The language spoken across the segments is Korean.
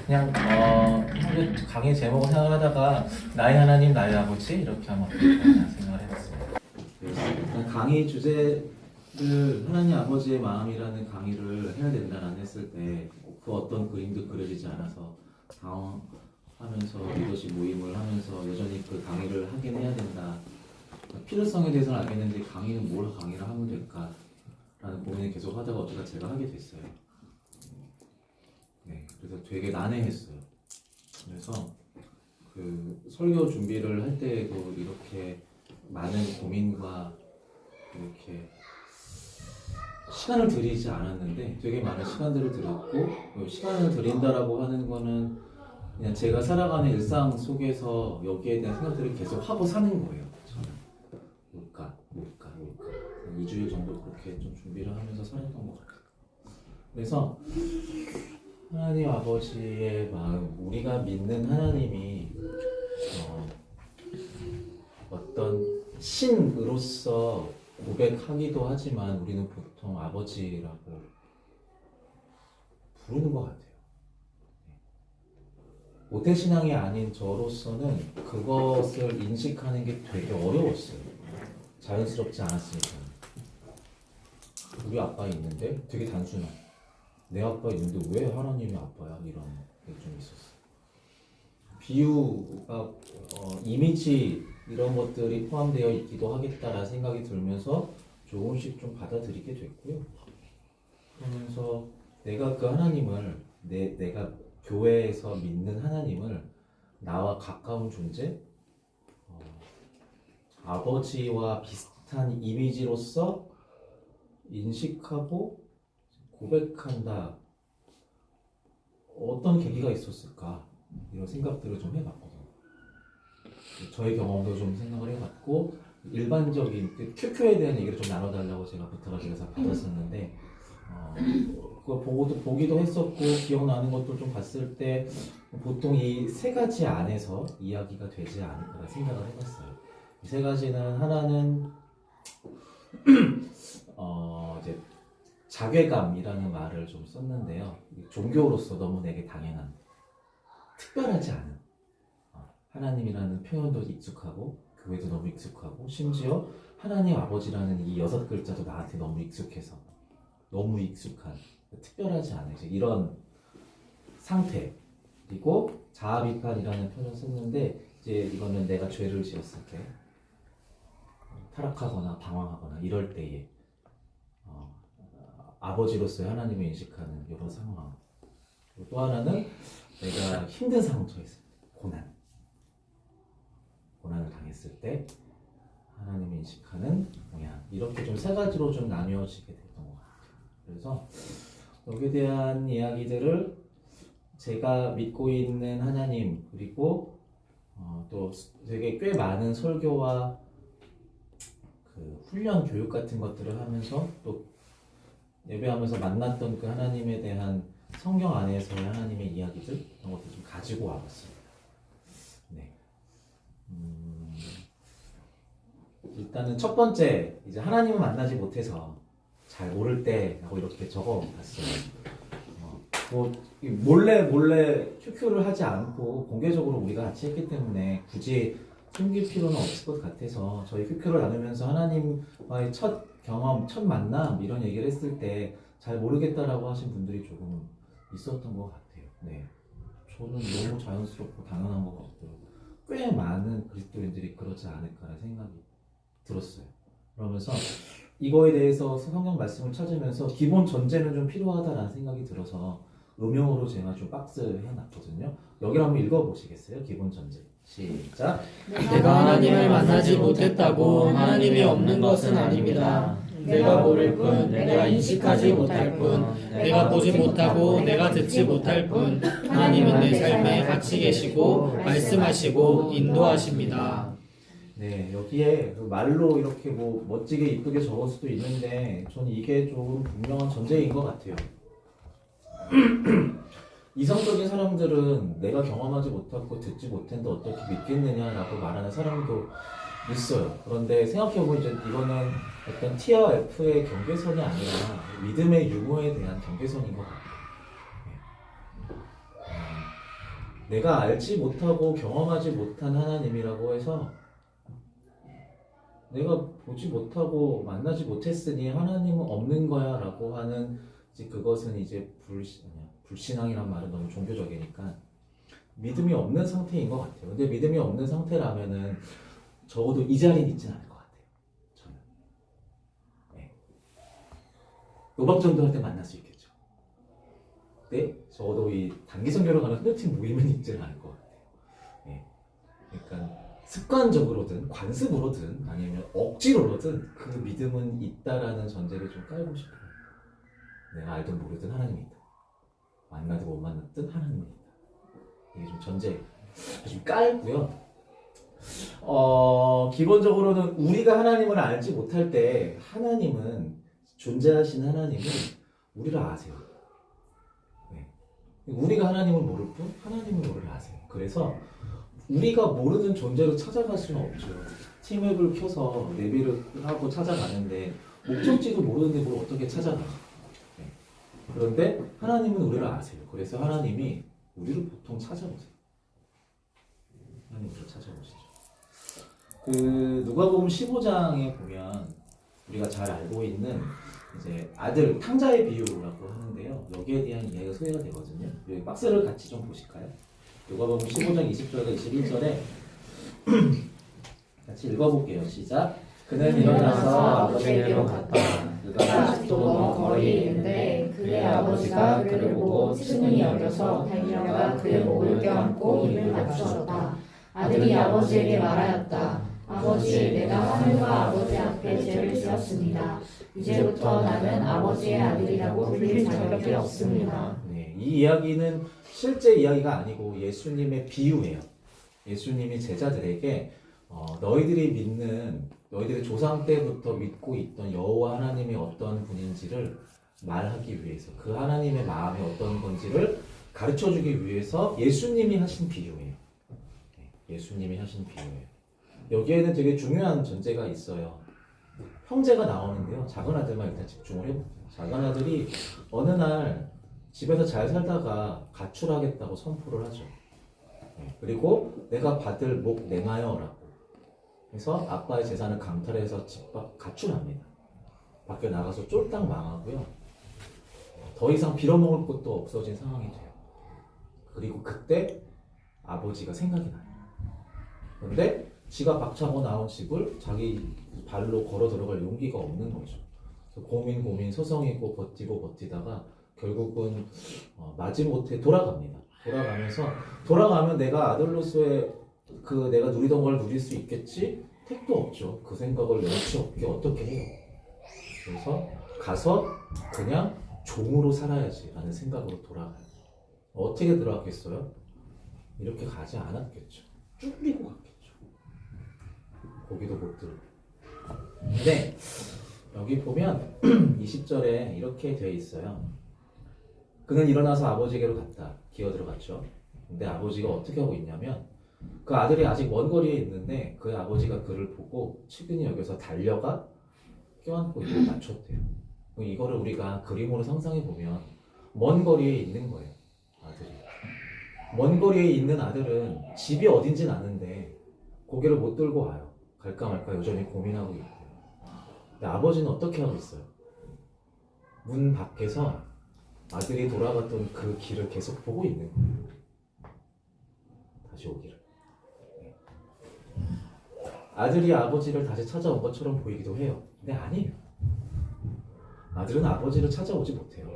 그냥 강의 제목을 생각하다가 나의 하나님 나의 아버지 이렇게 하면 어떨까 생각을 해봤어요. 강의 주제를 하나님 아버지의 마음이라는 강의를 해야 된다라는 했을 때 그 어떤 그림도 그려지지 않아서 당황하면서 리더십 모임을 하면서 여전히 그 강의를 하긴 해야 된다. 필요성에 대해서는 알겠는데 강의는 뭘 강의를 하면 될까라는 고민을 계속 하다가 어쩌다 제가 하게 됐어요. 네, 그래서 되게 난해했어요. 그래서 그 설교 준비를 할 때에도 이렇게 많은 고민과 이렇게 시간을 들이지 않았는데 되게 많은 시간들을 들였고, 시간을 들인다라고 하는 거는 그냥 제가 살아가는 일상 속에서 여기에 대한 생각들을 계속 하고 사는 거예요. 저는 뭘까 2주일 정도 그렇게 좀 준비를 하면서 살았던 것 같아요. 그래서 하나님 아버지의 마음, 우리가 믿는 하나님이 어떤 신으로서 고백하기도 하지만 우리는 보통 아버지라고 부르는 것 같아요. 모태신앙이 아닌 저로서는 그것을 인식하는 게 되게 어려웠어요. 자연스럽지 않았으니까. 우리 아빠 있는데 되게 단순한, 내 아빠 있는데 왜 하나님이 아빠야? 이런 게 좀 있었어요. 비유가 이미지 이런 것들이 포함되어 있기도 하겠다라는 생각이 들면서 조금씩 좀 받아들이게 됐고요. 그러면서 내가 그 하나님을 내가 교회에서 믿는 하나님을 나와 가까운 존재, 아버지와 비슷한 이미지로서 인식하고 고백한다. 어떤 계기가 있었을까? 이런 생각들을 좀 해봤거든요. 저의 경험도 좀 생각을 해봤고, 일반적인 QQ에 대한 얘기를 좀 나눠달라고 제가 부탁을 드려서 받았었는데, 그걸 보기도 했었고, 기억나는 것도 좀 봤을 때, 보통 이 세 가지 안에서 이야기가 되지 않을까 생각을 해봤어요. 이 세 가지는 하나는, 이제, 자괴감이라는 말을 좀 썼는데요. 종교로서 너무 내게 당연한, 특별하지 않은, 하나님이라는 표현도 익숙하고 교회도 너무 익숙하고 심지어 하나님 아버지라는 이 6글자도 나한테 너무 익숙해서 너무 익숙한, 특별하지 않은 이런 상태. 그리고 자아비판이라는 표현을 썼는데, 이제 이거는 내가 죄를 지었을 때 타락하거나 방황하거나 이럴 때에 아버지로서의 하나님을 인식하는 이런 상황. 그리고 또 하나는 내가 힘든 상황 처했을 때, 고난을 당했을 때 하나님을 인식하는 모양, 이렇게 좀 세 가지로 좀 나뉘어지게 됐던 것 같아요. 그래서 여기에 대한 이야기들을 제가 믿고 있는 하나님, 그리고 또 되게 꽤 많은 설교와 그 훈련 교육 같은 것들을 하면서 또 예배하면서 만났던 그 하나님에 대한 성경 안에서의 하나님의 이야기들, 이런 것들 좀 가지고 와봤습니다. 네. 일단은 첫 번째, 이제 하나님을 만나지 못해서 잘 모를 때라고 이렇게 적어봤어요. 몰래 QQ를 하지 않고 공개적으로 우리가 같이 했기 때문에 굳이 숨길 필요는 없을 것 같아서 저희 QQ를 나누면서 하나님과의 첫 경험, 첫 만남 이런 얘기를 했을 때 잘 모르겠다라고 하신 분들이 조금 있었던 것 같아요. 네, 저는 너무 자연스럽고 당연한 것 같고 꽤 많은 그리스도인들이 그러지 않을까라는 생각이 들었어요. 그러면서 이거에 대해서 성경 말씀을 찾으면서 기본 전제는 좀 필요하다라는 생각이 들어서 음영으로 제가 좀 박스 해놨거든요. 여기를 한번 읽어보시겠어요? 기본 전제. 시작. 내가 하나님을 만나지 못했다고 하나님이 없는 것은 아닙니다. 내가 모를 뿐, 내가 인식하지 못할 뿐, 내가 보지 못하고 내가 듣지 못할 뿐, 하나님은 내 삶에 같이 계시고 말씀하시고 인도하십니다. 네, 여기에 그 말로 이렇게 뭐 멋지게 이쁘게 적을 수도 있는데 저는 이게 좀 분명한 전제인 것 같아요. 이성적인 사람들은 내가 경험하지 못하고 듣지 못했는데 어떻게 믿겠느냐라고 말하는 사람도 있어요. 그런데 생각해보면 이제 이거는 어떤 T와 F의 경계선이 아니라 믿음의 유무에 대한 경계선인 것 같아요. 내가 알지 못하고 경험하지 못한 하나님이라고 해서 내가 보지 못하고 만나지 못했으니 하나님은 없는 거야 라고 하는 이제 그것은 이제 불신앙이란 말은 너무 종교적이니까 믿음이 없는 상태인 것 같아요. 근데 믿음이 없는 상태라면은 적어도 이 자리에 있지는 않을 것 같아요. 저는. 네. 노박전도 할 때 만날 수 있겠죠. 근데 적어도 이 단기 선교로 가는 흐르팀 모임은 있지는 않을 것 같아요. 네. 그러니까 습관적으로든 관습으로든 아니면 억지로든 그 믿음은 있다라는 전제를 좀 깔고 싶어요. 내가 알든 모르든 하나님이 있다. 만나든 못 만났든 하나님이 있다. 이게 좀 전제 좀 깔고요. 기본적으로는 우리가 하나님을 알지 못할 때 하나님은 존재하시는 하나님은 우리를 아세요. 네. 우리가 하나님을 모를 뿐 하나님은 우리를 아세요. 그래서 우리가 모르는 존재로 찾아갈 수는 없죠. 팀앱을 켜서 내비를 하고 찾아가는데 목적지도 모르는데 뭘 어떻게 찾아가? 네. 그런데 하나님은 우리를 아세요. 그래서 하나님이 우리를 보통 찾아보세요. 하나님 우리를 찾아보시죠. 그 누가복음 15장에 보면 우리가 잘 알고 있는 이제 아들 탕자의 비유라고 하는데요. 여기에 대한 이야기가 소개가 되거든요. 여기 박스를 같이 좀 보실까요? 누가복음 15장 20절과 21절에 같이 읽어볼게요. 시작. 그는 일어나서 아버지에게로 갔다. 그가 아직도 너무 거리에 있는데 그의 아버지가 그를 보고 친히 여겨서 달려가 그의 목을 껴안고 입을 맞추었다. 아들이 아버지에게 말하였다. 아버지, 내가 하늘과 아버지 앞에 죄를 지었습니다. 이제부터 나는 아버지의 아들이라고 불릴 자격이 없습니다. 네, 이 이야기는 실제 이야기가 아니고 예수님의 비유예요. 예수님이 제자들에게 너희들의 조상 때부터 믿고 있던 여호와 하나님이 어떤 분인지를 말하기 위해서 그 하나님의 마음이 어떤 건지를 가르쳐주기 위해서 예수님이 하신 비유예요. 네, 예수님이 하신 비유예요. 여기에는 되게 중요한 전제가 있어요. 형제가 나오는데요. 작은 아들만 일단 집중을 해볼게요. 작은 아들이 어느 날 집에서 잘 살다가 가출하겠다고 선포를 하죠. 네, 그리고 내가 받을 목 내놔요라고 해서 아빠의 재산을 강탈해서 집 밖 가출합니다. 밖에 나가서 쫄딱 망하고요. 더 이상 빌어먹을 곳도 없어진 상황이 돼요. 그리고 그때 아버지가 생각이 나요. 그런데 지가 박차고 나온 집을 자기 발로 걸어 들어갈 용기가 없는 거죠. 고민 서성이고 버티다가 결국은 마지못해 돌아갑니다. 돌아가면 내가 아들로서의 그 내가 누리던 걸 누릴 수 있겠지? 택도 없죠. 그 생각을 염치 없게 어떻게 해요? 그래서 가서 그냥 종으로 살아야지 라는 생각으로 돌아가요. 어떻게 돌아갔겠어요? 이렇게 가지 않았겠죠. 쭈그리고 갔겠죠. 고기도 못 들고. 근데 여기 보면 20절에 이렇게 되어 있어요. 그는 일어나서 아버지에게로 갔다. 기어 들어갔죠. 근데 아버지가 어떻게 하고 있냐면 그 아들이 아직 먼 거리에 있는데 그 아버지가 그를 보고 측은히 여겨서 달려가 껴안고 입을 맞췄대요. 이거를 우리가 그림으로 상상해 보면 먼 거리에 있는 거예요. 아들이. 먼 거리에 있는 아들은 집이 어딘지는 아는데 고개를 못 들고 와요. 갈까 말까 여전히 고민하고 있고요. 근데 아버지는 어떻게 하고 있어요? 문 밖에서 아들이 돌아갔던 그 길을 계속 보고 있는 거예요. 다시 오기를. 네. 아들이 아버지를 다시 찾아온 것처럼 보이기도 해요. 근데 아니에요. 아들은 아버지를 찾아오지 못해요.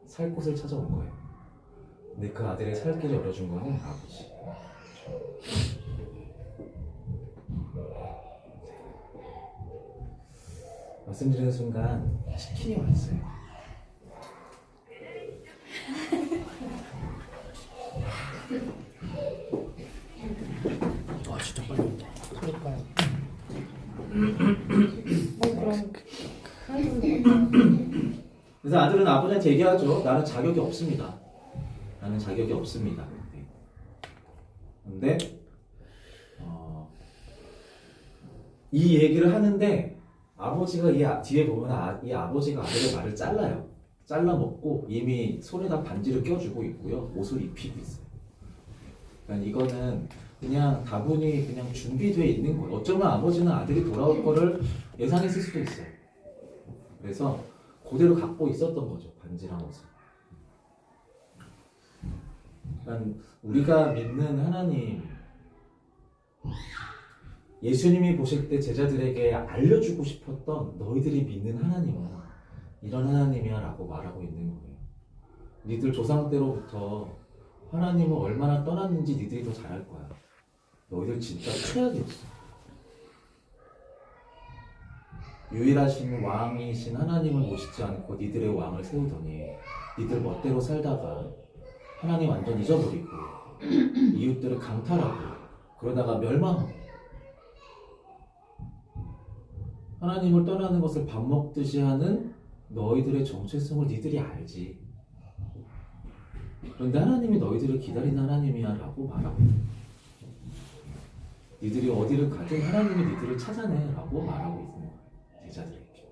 살 곳을 찾아온 거예요. 근데 그 아들의 살 길을 열어준 거는 아버지. 말씀드리는 순간 치킨이 왔어요. 아 진짜 빨리 온다. 그러니까요. 그래서 아들은 아버지한테 얘기하죠. 나는 자격이 없습니다. 나는 자격이 없습니다. 근데 이 얘기를 하는데 아버지가 뒤에 보면 이 아버지가 아들의 말을 잘라요. 잘라 먹고 이미 손에다 반지를 껴주고 있고요. 옷을 입히고 있어요. 그러니까 이거는 그냥 다분히 그냥 준비되어 있는 거예요. 어쩌면 아버지는 아들이 돌아올 거를 예상했을 수도 있어요. 그래서 그대로 갖고 있었던 거죠. 반지랑 옷을. 그러니까 우리가 믿는 하나님, 예수님이 보실 때 제자들에게 알려주고 싶었던 너희들이 믿는 하나님은 이런 하나님이야 라고 말하고 있는 거예요. 니들 조상 때로부터 하나님을 얼마나 떠났는지 니들이 더 잘할 거야. 너희들 진짜 최악이었어. 유일하신 왕이신 하나님을 모시지 않고 니들의 왕을 세우더니 니들 멋대로 살다가 하나님 완전 잊어버리고 이웃들을 강탈하고 그러다가 멸망하고 하나님을 떠나는 것을 밥 먹듯이 하는 너희들의 정체성을 니들이 알지. 그런데 하나님이 너희들을 기다리는 하나님이야 라고 말하고 있는 거예요. 니들이 어디를 가든 하나님이 니들을 찾아내 라고 말하고 있는 거예요. 제자들에게.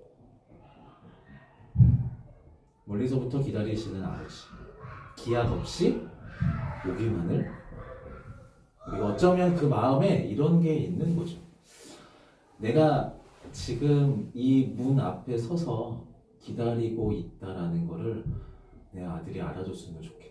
멀리서부터 기다리시는 아버지, 기약 없이 오기만을. 우리가 어쩌면 그 마음에 이런 게 있는 거죠. 내가 지금 이 문 앞에 서서 기다리고 있다라는 거를 내 아들이 알아줬으면 좋겠다.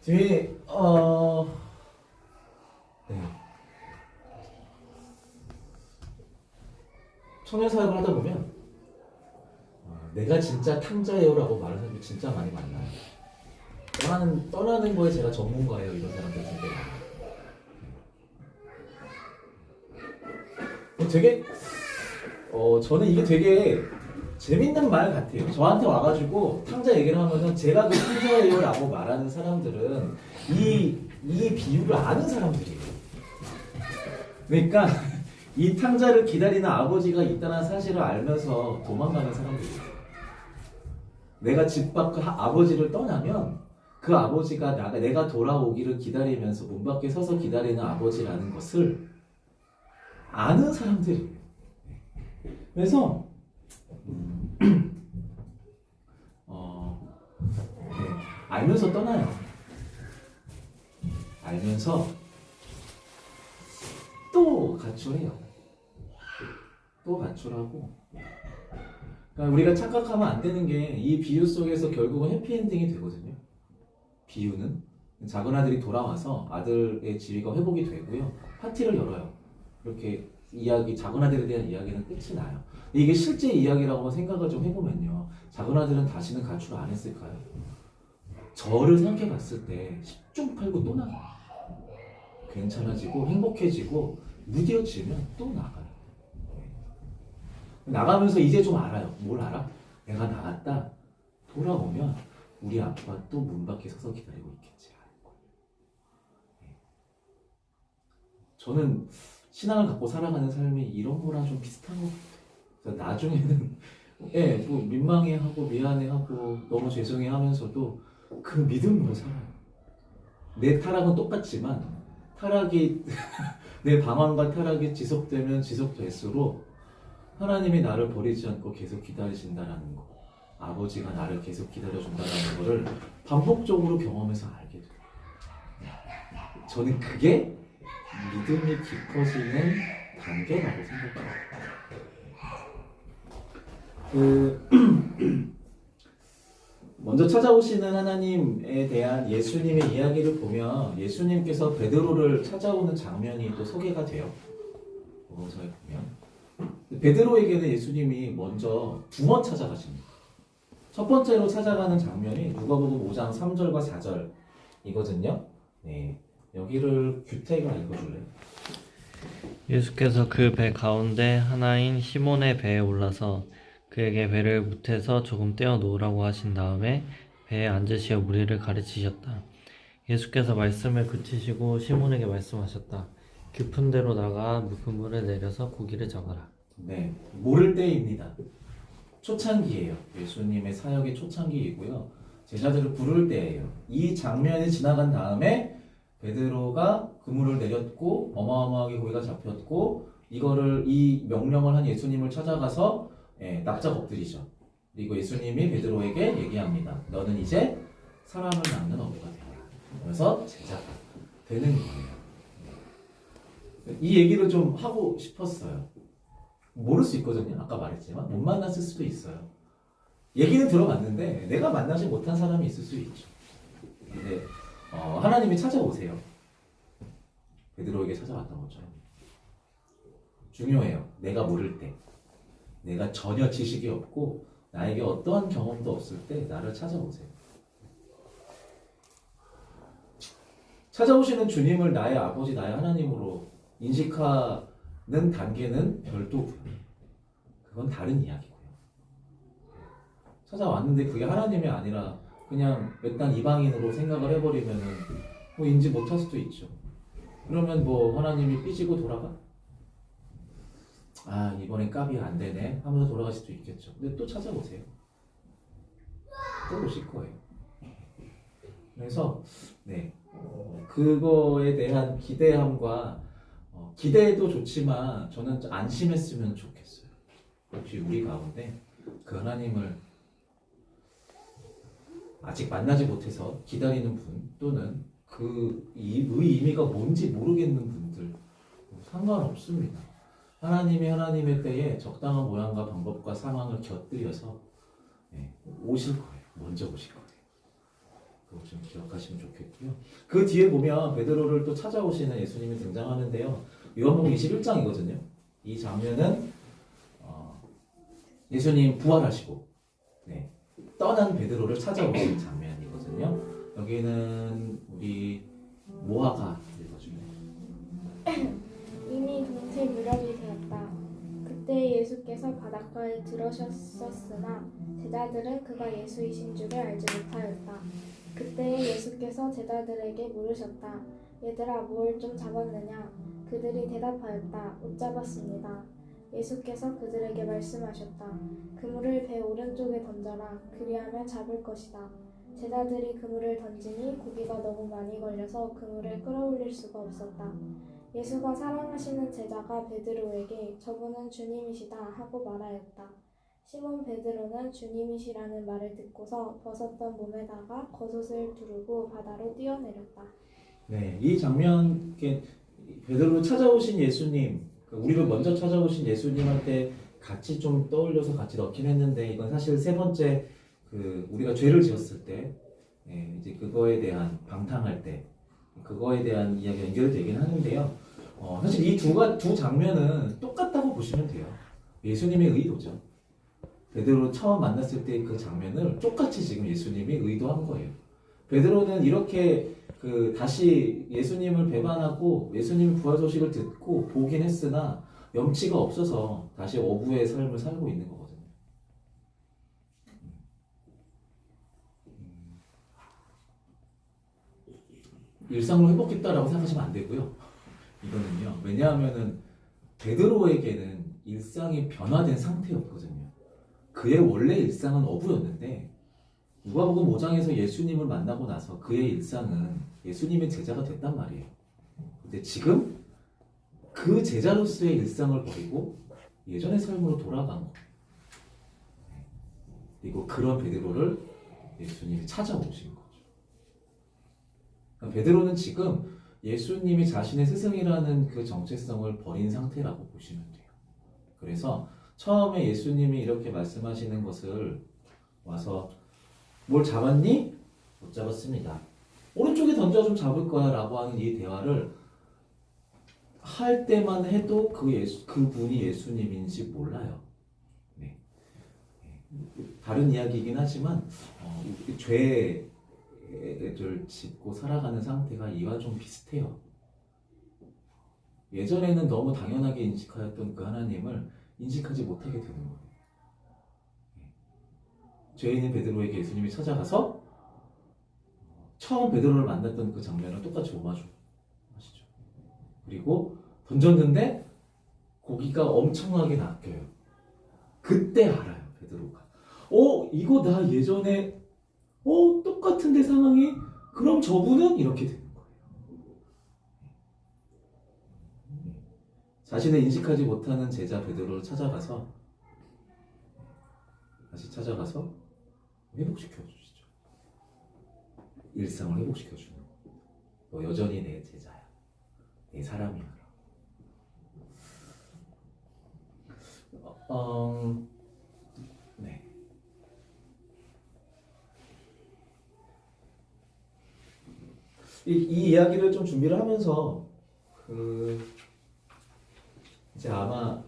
뒤에 네. 청년 사역을 하다 보면 내가 진짜 탕자예요라고 말하는 사람이 진짜 많이 만나요. 떠나는 거에 제가 전문가예요 이런 사람들 진짜 많아요. 되게 저는 이게 되게 재밌는 말 같아요. 저한테 와가지고 탕자 얘기를 하면은 제가 그 탕자예요라고 말하는 사람들은 이 비유를 아는 사람들이에요. 그러니까 이 탕자를 기다리는 아버지가 있다는 사실을 알면서 도망가는 사람들이에요. 내가 집 밖 아버지를 떠나면 그 아버지가 내가 돌아오기를 기다리면서 문 밖에 서서 기다리는 아버지라는 것을 아는 사람들이에요. 그래서 알면서 떠나요. 알면서 또 가출해요. 또 가출하고. 그러니까 우리가 착각하면 안 되는 게 이 비유 속에서 결국은 해피엔딩이 되거든요. 비유는 작은 아들이 돌아와서 아들의 지위가 회복이 되고요. 파티를 열어요. 이렇게 작은 아들에 대한 이야기는 끝이 나요. 이게 실제 이야기라고 생각을 좀 해보면요. 작은 아들은 다시는 가출 안 했을까요? 저를 생각해 봤을 때 10중 8구 또 나가요. 괜찮아지고 행복해지고 무뎌지면 또 나가요. 나가면서 이제 좀 알아요. 뭘 알아? 내가 나갔다 돌아오면 우리 아빠 또 문 밖에 서서 기다리고 있겠지. 저는 신앙을 갖고 살아가는 삶이 이런 거랑 좀 비슷한 것 같아요. 나중에는 뭐 민망해하고 미안해하고 너무 죄송해하면서도 그 믿음으로 살아요. 내 타락은 똑같지만 타락이 내 방황과 타락이 지속되면 지속될수록 하나님이 나를 버리지 않고 계속 기다리신다라는 거, 아버지가 나를 계속 기다려준다라는 거를 반복적으로 경험해서 알게 돼요. 저는 그게 믿음이 깊어지는 단계라고 생각해요. 먼저 찾아오시는 하나님에 대한 예수님의 이야기를 보면 예수님께서 베드로를 찾아오는 장면이 또 소개가 돼요. 저희 보면 베드로에게는 예수님이 먼저 2번 찾아가십니다. 첫 번째로 찾아가는 장면이 누가복음 5장 3절과 4절이거든요. 네, 여기를 규태가 읽어줄래요? 예수께서 그 배 가운데 하나인 시몬의 배에 올라서 그에게 배를 무태서 조금 떼어 놓으라고 하신 다음에 배에 앉으시어 무리를 가르치셨다. 예수께서 말씀을 그치시고 시몬에게 말씀하셨다. 깊은 데로 나가 그물을 내려서 고기를 잡아라. 네, 모를 때입니다. 초창기예요. 예수님의 사역의 초창기이고요. 제자들을 부를 때예요. 이 장면이 지나간 다음에 베드로가 그물을 내렸고 어마어마하게 고기가 잡혔고 이거를 이 명령을 한 예수님을 찾아가서 납작 엎드리죠. 그리고 예수님이 베드로에게 얘기합니다. 너는 이제 사람을 낳는 어부가 되라. 그래서 제자가 되는 거예요. 이 얘기를 좀 하고 싶었어요. 모를 수 있거든요. 아까 말했지만 못 만났을 수도 있어요. 얘기는 들어봤는데 내가 만나지 못한 사람이 있을 수 있죠. 근데 하나님이 찾아오세요. 베드로에게 찾아왔던 것처럼. 중요해요. 내가 모를 때, 내가 전혀 지식이 없고 나에게 어떠한 경험도 없을 때 나를 찾아오세요. 찾아오시는 주님을 나의 아버지, 나의 하나님으로 인식하는 단계는 별도고요. 그건 다른 이야기고요. 찾아왔는데 그게 하나님이 아니라 그냥 외딴 이방인으로 생각을 해버리면은 뭐 인지 못할 수도 있죠. 그러면 뭐 하나님이 삐지고 돌아가? 아, 이번엔 까비 안 되네 하면서 돌아갈 수도 있겠죠. 근데 또 찾아오세요. 또 오실 거예요. 그래서 그거에 대한 기대함과 기대도 좋지만 저는 안심했으면 좋겠어요. 혹시 우리 가운데 그 하나님을 아직 만나지 못해서 기다리는 분 또는 그 의미가 뭔지 모르겠는 분들 상관없습니다. 하나님이 하나님의 때에 적당한 모양과 방법과 상황을 곁들여서 오실 거예요. 먼저 오실 거예요. 그거 좀 기억하시면 좋겠고요. 그 뒤에 보면 베드로를 또 찾아오시는 예수님이 등장하는데요. 요한복음 21장이거든요. 이 장면은 예수님 부활하시고 떠난 베드로를 찾아오신 장면이거든요. 여기는 우리 모아가 읽어주면. 이미 동체 무렵이 되었다. 그때 예수께서 바닷가에 들어서셨으나 제자들은 그가 예수이신 줄을 알지 못하였다. 그때 예수께서 제자들에게 물으셨다. 얘들아, 뭘 좀 잡았느냐? 그들이 대답하였다. 못 잡았습니다. 예수께서 그들에게 말씀하셨다. 그물을 배 오른쪽에 던져라. 그리하면 잡을 것이다. 제자들이 그물을 던지니 고기가 너무 많이 걸려서 그물을 끌어올릴 수가 없었다. 예수가 사랑하시는 제자가 베드로에게 저분은 주님이시다 하고 말하였다. 시몬 베드로는 주님이시라는 말을 듣고서 벗었던 몸에다가 겉옷을 두르고 바다로 뛰어내렸다. 이 장면 베드로 찾아오신 예수님, 우리를 먼저 찾아오신 예수님한테 같이 좀 떠올려서 같이 넣긴 했는데 이건 사실 세 번째 우리가 죄를 지었을 때 이제 그거에 대한 방탕할 때 그거에 대한 이야기가 연결되긴 하는데요. 사실 이 두 장면은 똑같다고 보시면 돼요. 예수님의 의도죠. 베드로 처음 만났을 때 그 장면을 똑같이 지금 예수님이 의도한 거예요. 베드로는 이렇게 다시 예수님을 배반하고 예수님 부활 소식을 듣고 보긴 했으나 염치가 없어서 다시 어부의 삶을 살고 있는 거거든요. 일상으로 회복했다라고 생각하시면 안 되고요. 이거는요. 왜냐하면은 베드로에게는 일상이 변화된 상태였거든요. 그의 원래 일상은 어부였는데 누가복음 5장에서 예수님을 만나고 나서 그의 일상은 예수님의 제자가 됐단 말이에요. 근데 지금 그 제자로서의 일상을 버리고 예전의 삶으로 돌아간 거예요. 그리고 그런 베드로를 예수님이 찾아오신 거죠. 그러니까 베드로는 지금 예수님이 자신의 스승이라는 그 정체성을 버린 상태라고 보시면 돼요. 그래서 처음에 예수님이 이렇게 말씀하시는 것을 와서 뭘 잡았니? 못 잡았습니다. 오른쪽에 던져 좀 잡을 거야 라고 하는 이 대화를 할 때만 해도 그분이 예수님인지 몰라요. 다른 이야기이긴 하지만 죄를 짓고 살아가는 상태가 이와 좀 비슷해요. 예전에는 너무 당연하게 인식하였던 그 하나님을 인식하지 못하게 되는 거예요. 죄인인 베드로에게 예수님이 찾아가서 처음 베드로를 만났던 그 장면을 똑같이 오마주 하시죠. 그리고 던졌는데 고기가 엄청나게 낚여요. 그때 알아요, 베드로가. 이거 나 예전에 똑같은데 상황이? 그럼 저분은 이렇게 되는 거예요. 자신을 인식하지 못하는 제자 베드로를 다시 찾아가서 회복시켜 주시죠. 일상을 회복시켜 주는. 너 여전히 내 제자야. 내 사람이야. 네. 이 이야기를 좀 준비를 하면서 이제 아마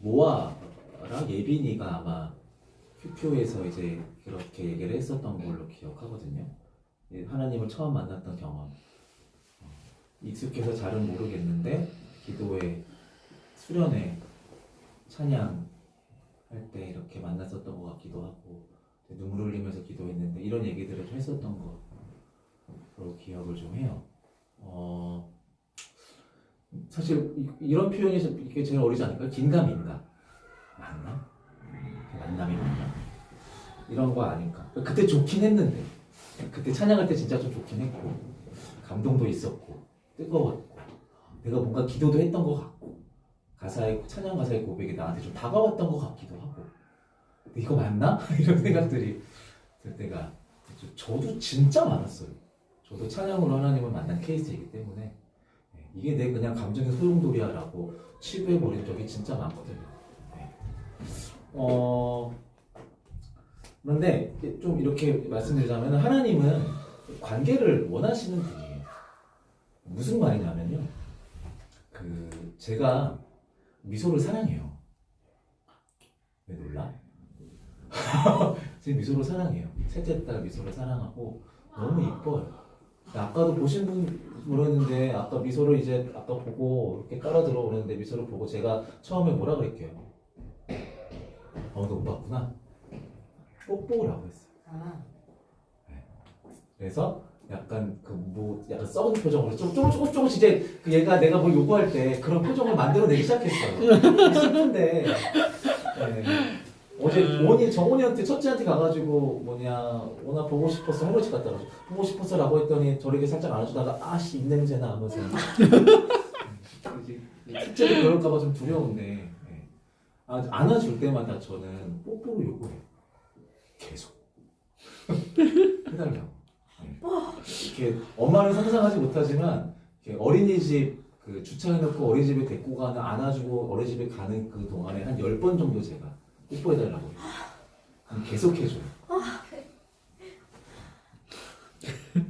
모아랑 예빈이가 아마 큐큐에서 이제 그렇게 얘기를 했었던 걸로 기억하거든요. 하나님을 처음 만났던 경험. 익숙해서 잘은 모르겠는데 기도회, 수련회, 찬양 할 때 이렇게 만났었던 것 같기도 하고 눈물 흘리면서 기도했는데 이런 얘기들을 좀 했었던 거로 기억을 좀 해요. 사실 이런 표현이 이게 제일 어리지 않을까요? 긴가민가 맞나? 만남이 맞나? 이런 거 아닌가? 그때 좋긴 했는데 그때 찬양할 때 진짜 좀 좋긴 했고 감동도 있었고 뜨거웠고 내가 뭔가 기도도 했던 것 같고 찬양 가사의 고백이 나한테 좀 다가왔던 것 같기도 하고 근데 이거 맞나? 이런 생각들이 들 때가 저도 진짜 많았어요. 저도 찬양으로 하나님을 만난 케이스이기 때문에 이게 내 그냥 감정의 소용돌이야라고 치부해버린 적이 진짜 많거든요. 그런데 좀 이렇게 말씀드리자면 하나님은 관계를 원하시는 분이에요. 무슨 말이냐면요. 제가 미소를 사랑해요. 왜 놀라? 제 미소를 사랑해요. 셋째 딸 미소를 사랑하고 너무 이뻐요. 아까도 보신 분 모르겠는데 아까 미소를 이제 아까 보고 이렇게 따라 들어오는데 미소를 보고 제가 처음에 뭐라 그랬게요? 너 못 봤구나. 뽀뽀라고 했어요. 네. 그래서 약간 약간 썩은 표정으로 조금씩 이제 얘가 내가 뭘 요구할 때 그런 표정을 만들어내기 시작했어요. 슬픈데 어제 정원이한테 첫째한테 가가지고 오나 보고 싶었어 할머니 집 갔다 와서 보고 싶었어라고 했더니 저렇게 살짝 안아주다가 아씨 입냄새나 하면서 첫째도 그럴까봐 좀 두려운데 안아줄 때마다 저는 뽀뽀를 요구해요. 계속 해달라고. 이렇게 엄마는 상상하지 못하지만 이렇게 어린이집 주차해놓고 어린이집에 데리고 가는 안아주고 어린이집에 가는 그 동안에 한 10번 정도 제가 뽀뽀해달라고 해요. 계속 해줘요.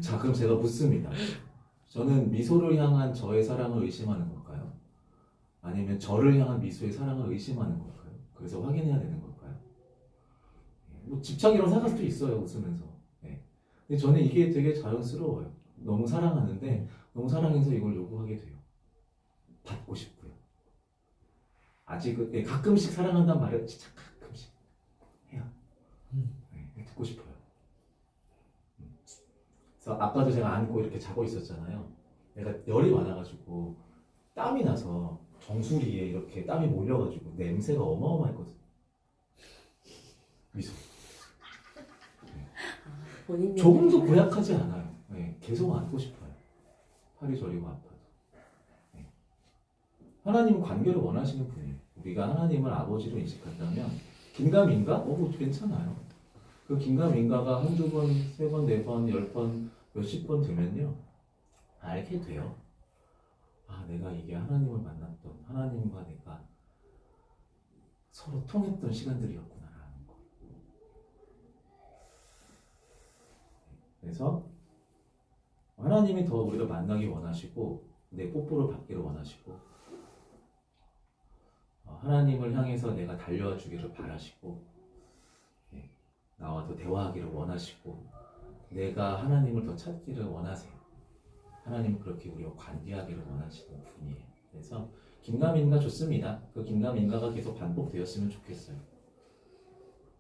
자 그럼 제가 묻습니다. 저는 미소를 향한 저의 사랑을 의심하는 걸까요? 아니면 저를 향한 미소의 사랑을 의심하는 걸까요? 그래서 확인해야 되는 걸까요? 뭐 집착이라고 생각할 수도 있어요. 웃으면서. 근데 저는 이게 되게 자연스러워요. 너무 사랑하는데 너무 사랑해서 이걸 요구하게 돼요. 받고 싶고요. 아직 가끔씩 사랑한다는 말을 진짜 가끔씩 해요. 듣고 싶어요. 그래서 아까도 제가 안고 이렇게 자고 있었잖아요. 내가 열이 많아가지고 땀이 나서 정수리에 이렇게 땀이 몰려가지고 냄새가 어마어마했거든. 미소. 조금도 고약하지 않아요. 계속 안고 싶어요. 팔이 저리고 아파도. 하나님은 관계를 원하시는 분이에요. 우리가 하나님을 아버지로 인식한다면 긴가민가? 괜찮아요. 그 긴가민가가 한두 번, 세 번, 네 번, 10번, 몇십 번 되면요 알게 돼요. 내가 이게 하나님을 만났던 하나님과 내가 서로 통했던 시간들이었구나라는 거. 그래서 하나님이 더 우리를 만나기 원하시고 내 뽀뽀를 받기를 원하시고 하나님을 향해서 내가 달려와 주기를 바라시고 나와 더 대화하기를 원하시고 내가 하나님을 더 찾기를 원하세요. 하나님은 그렇게 우리와 관계하기를 원하시는 분이에요. 그래서 긴가민가 좋습니다. 그 긴가민가가 계속 반복되었으면 좋겠어요.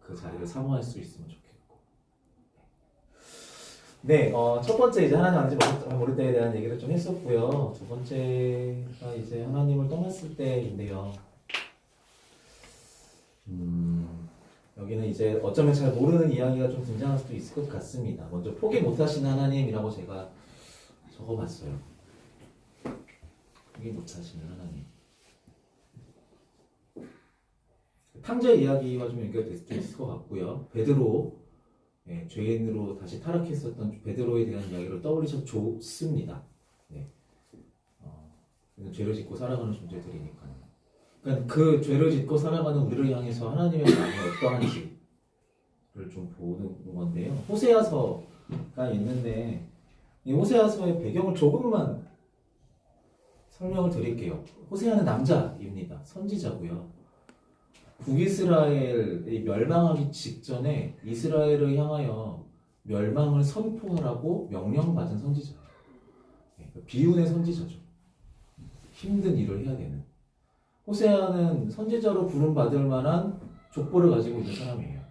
그 자리를 사모할 수 있으면 좋겠고. 첫 번째 이제 하나님 아닌지 모를 때에 대한 얘기를 좀 했었고요. 두 번째가 이제 하나님을 떠났을 때인데요. 여기는 이제 어쩌면 잘 모르는 이야기가 좀 등장할 수도 있을 것 같습니다. 먼저 포기 못하시는 하나님이라고 제가 적어봤어요. 포기 못하시는 하나님. 탕자 이야기와 좀 연결될 수 있을 것 같고요. 베드로, 죄인으로 다시 타락했었던 베드로에 대한 이야기를 떠올리셔도 좋습니다. 네. 죄를 짓고 살아가는 존재들이니까요. 그러니까 그 죄를 짓고 살아가는 우리를 향해서 하나님의 마음이 어떠한지를 좀 보는 건데요. 호세아서가 있는데 이 호세아서의 배경을 조금만 설명을 드릴게요. 호세아는 남자입니다. 선지자고요. 북이스라엘이 멸망하기 직전에 이스라엘을 향하여 멸망을 선포하라고 명령받은 선지자예요. 비운의 선지자죠. 힘든 일을 해야 되는. 호세아는 선지자로 부름받을 만한 족보를 가지고 있는 사람이에요.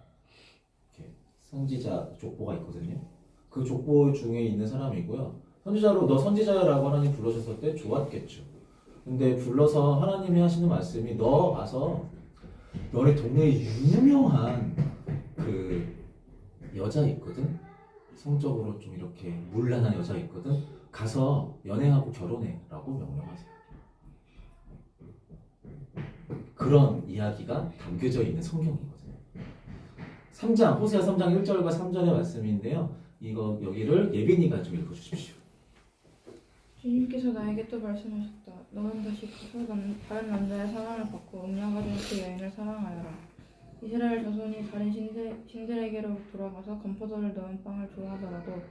이렇게 선지자 족보가 있거든요. 그 족보 중에 있는 사람이고요. 선지자로 너 선지자라고 하나님 불러줬을 때 좋았겠죠. 근데 불러서 하나님이 하시는 말씀이 너 와서 너네 동네에 유명한 그 여자 있거든? 성적으로 좀 이렇게 문란한 여자 있거든? 가서 연애하고 결혼해 라고 명령하세요. 그런 이야기가 담겨져 있는 성경이거든요. 3장, 호세아 3장 1절과 3절의 말씀인데요. 여기를 예빈이가 좀 읽어주십시오. 주님께서 나에게 또 말씀하셨다. 너는 다시 가서 다른 남자의 사랑을 받고 음녀가진 그 여인을 사랑하여라. 이스라엘 자손이 다른 신들에게로 돌아가서 건포도를 넣은 빵을 좋아하더라도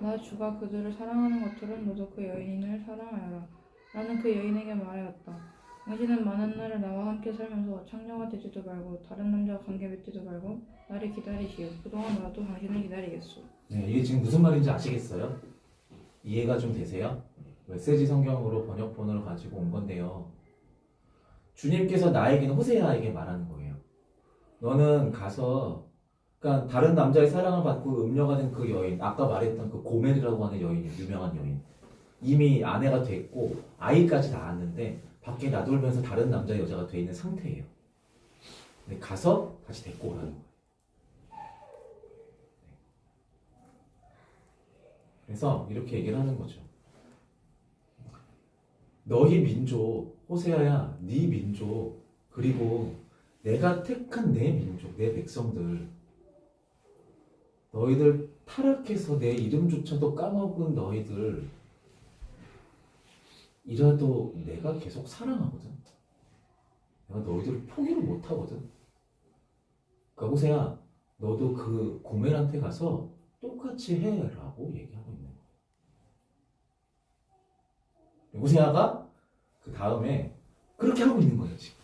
나 주가 그들을 사랑하는 것처럼 너도 그 여인을 사랑하여라. 나는 그 여인에게 말하였다. 당신은 많은 날을 나와 함께 살면서 창녀가 되지도 말고 다른 남자와 관계 맺지도 말고 나를 기다리시오. 그동안 나도 당신을 기다리겠소. 네, 이게 지금 무슨 말인지 아시겠어요? 이해가 좀 되세요? 메시지 성경으로 번역본을 가지고 온 건데요. 주님께서 나에게는 호세아에게 말하는 거예요. 너는 가서, 그러니까 다른 남자의 사랑을 받고 음녀가 된 그 여인, 아까 말했던 그 고멜이라고 하는 여인이 유명한 여인. 이미 아내가 됐고 아이까지 낳았는데 밖에 나돌면서 다른 남자 여자가 돼 있는 상태예요. 근데 가서 다시 데리고 오라는 거예요. 그래서 이렇게 얘기를 하는 거죠. 너희 민족, 호세아야, 네 민족, 그리고 내가 택한 내 민족, 내 백성들, 너희들 타락해서 내 이름조차도 까먹은 너희들 이라도 내가 계속 사랑하거든. 내가 너희들을 포기를 못하거든. 그러니까 호세아, 너도 그 고멜한테 가서 똑같이 해라고 얘기하고 있는 거예요. 호세아가 그 다음에 그렇게 하고 있는 거예요. 지금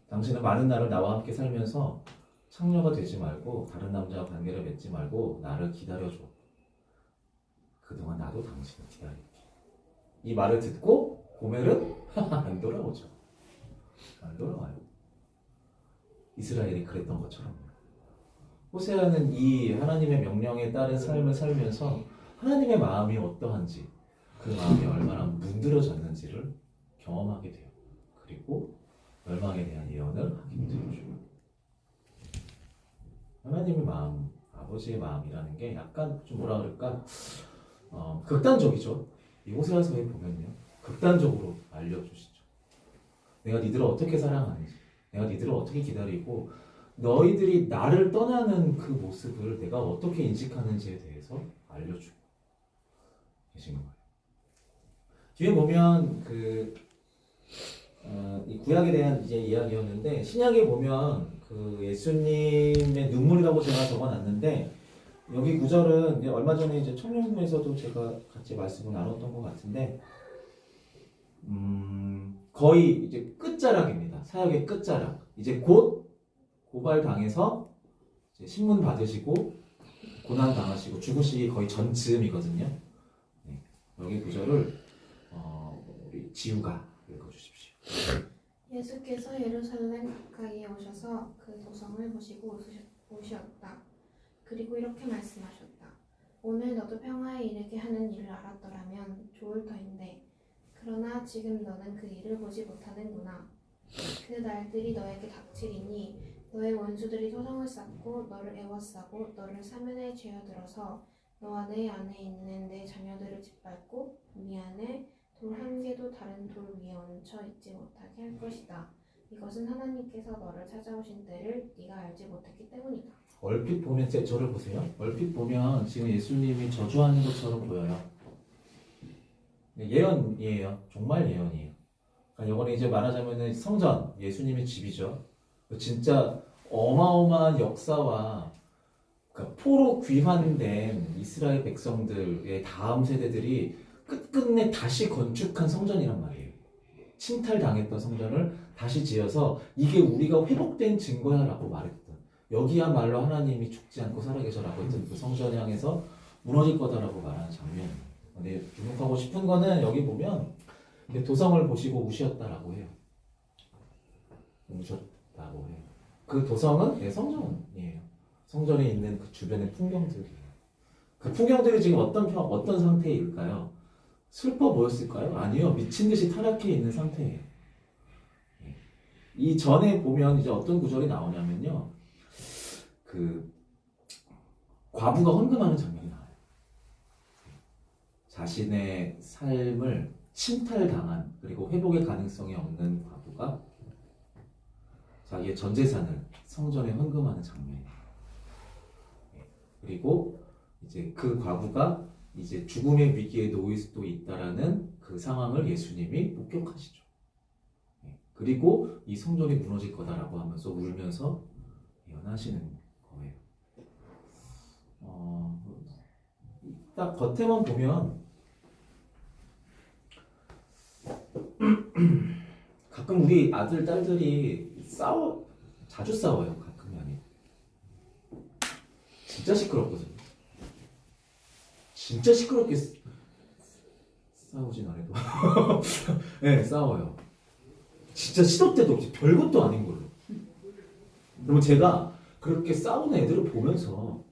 당신은 많은 날을 나와 함께 살면서 창녀가 되지 말고 다른 남자와 관계를 맺지 말고 나를 기다려줘. 그동안 나도 당신을 기다릴게. 이 말을 듣고 고멜은 안 돌아오죠. 안 돌아와요. 이스라엘이 그랬던 것처럼. 호세아는 이 하나님의 명령에 따른 삶을 살면서 하나님의 마음이 어떠한지, 그 마음이 얼마나 문드러졌는지를 경험하게 돼요. 그리고 멸망에 대한 예언을 하게 되죠. 하나님의 마음, 아버지의 마음이라는 게 약간 좀 뭐라 그럴까, 극단적이죠. 이 호세아서에 보면요, 극단적으로 알려주시죠. 내가 니들을 어떻게 사랑하는지, 내가 니들을 어떻게 기다리고 너희들이 나를 떠나는 그 모습을 내가 어떻게 인식하는지에 대해서 알려주고 계신 거예요. 뒤에 보면 이 구약에 대한 이제 이야기였는데 신약에 보면 그 예수님의 눈물이라고 제가 적어놨는데 여기 구절은 이제 얼마 전에 이제 청년부에서도 제가 같이 말씀을 나눴던 것 같은데 거의 이제 끝자락입니다. 사역의 끝자락. 이제 곧 고발당해서 이제 신문 받으시고 고난 당하시고 죽으시기 거의 전쯤이거든요. 네. 여기 구절을 우리 지우가 읽어주십시오. 예수께서 예루살렘 가까이에 오셔서 그 도성을 보시고 오셨다. 그리고 이렇게 말씀하셨다. 오늘 너도 평화에 이르게 하는 일을 알았더라면 좋을 터인데 그러나 지금 너는 그 일을 보지 못하는구나. 그 날들이 너에게 닥치리니 너의 원수들이 소성을 쌓고 너를 애워싸고 너를 사면에 쥐어들어서 너와 내 안에 있는 내 자녀들을 짓밟고 네 안에 돌 한 개도 다른 돌 위에 얹혀 있지 못하게 할 것이다. 이것은 하나님께서 너를 찾아오신 때를 네가 알지 못했기 때문이다. 얼핏 보면 저를 보세요. 얼핏 보면 지금 예수님이 저주하는 것처럼 보여요. 예언이에요. 정말 예언이에요. 그러니까 이거는 이제 말하자면 성전, 예수님의 집이죠. 진짜 어마어마한 역사와 그러니까 포로 귀환된 이스라엘 백성들의 다음 세대들이 끝끝내 다시 건축한 성전이란 말이에요. 침탈당했던 성전을 다시 지어서 이게 우리가 회복된 증거야 라고 말했던, 여기야말로 하나님이 죽지 않고 살아계셔라고 했던 그 성전을 향해서 무너질 거다라고 말하는 장면이에요. 근데 주목하고 싶은 거는 여기 보면 도성을 보시고 우시었다라고 해요. 우셨다고 해요. 그 도성은 성전이에요. 성전에 있는 그 주변의 풍경들이에요. 그 풍경들이 지금 어떤 상태일까요? 슬퍼 보였을까요? 아니요. 미친 듯이 타락해 있는 상태예요. 이 전에 보면 이제 어떤 구절이 나오냐면요. 그 과부가 헌금하는 장면이 나와요. 자신의 삶을 침탈당한 그리고 회복의 가능성이 없는 과부가 자기의 전 재산을 성전에 헌금하는 장면이에요. 그리고 이제 그 과부가 이제 죽음의 위기에 놓일 수도 있다라는 그 상황을 예수님이 목격하시죠. 그리고 이 성전이 무너질 거다라고 하면서 울면서 예언하시는 거예요. 딱 겉에만 보면 가끔 우리 아들, 딸들이 자주 싸워요. 가끔이 아니고. 진짜 시끄럽거든요. 진짜 시끄럽게 싸우진 않아도. 네, 싸워요. 진짜 시도 때도 없이 별것도 아닌 걸로. 그러면 제가 그렇게 싸우는 애들을 보면서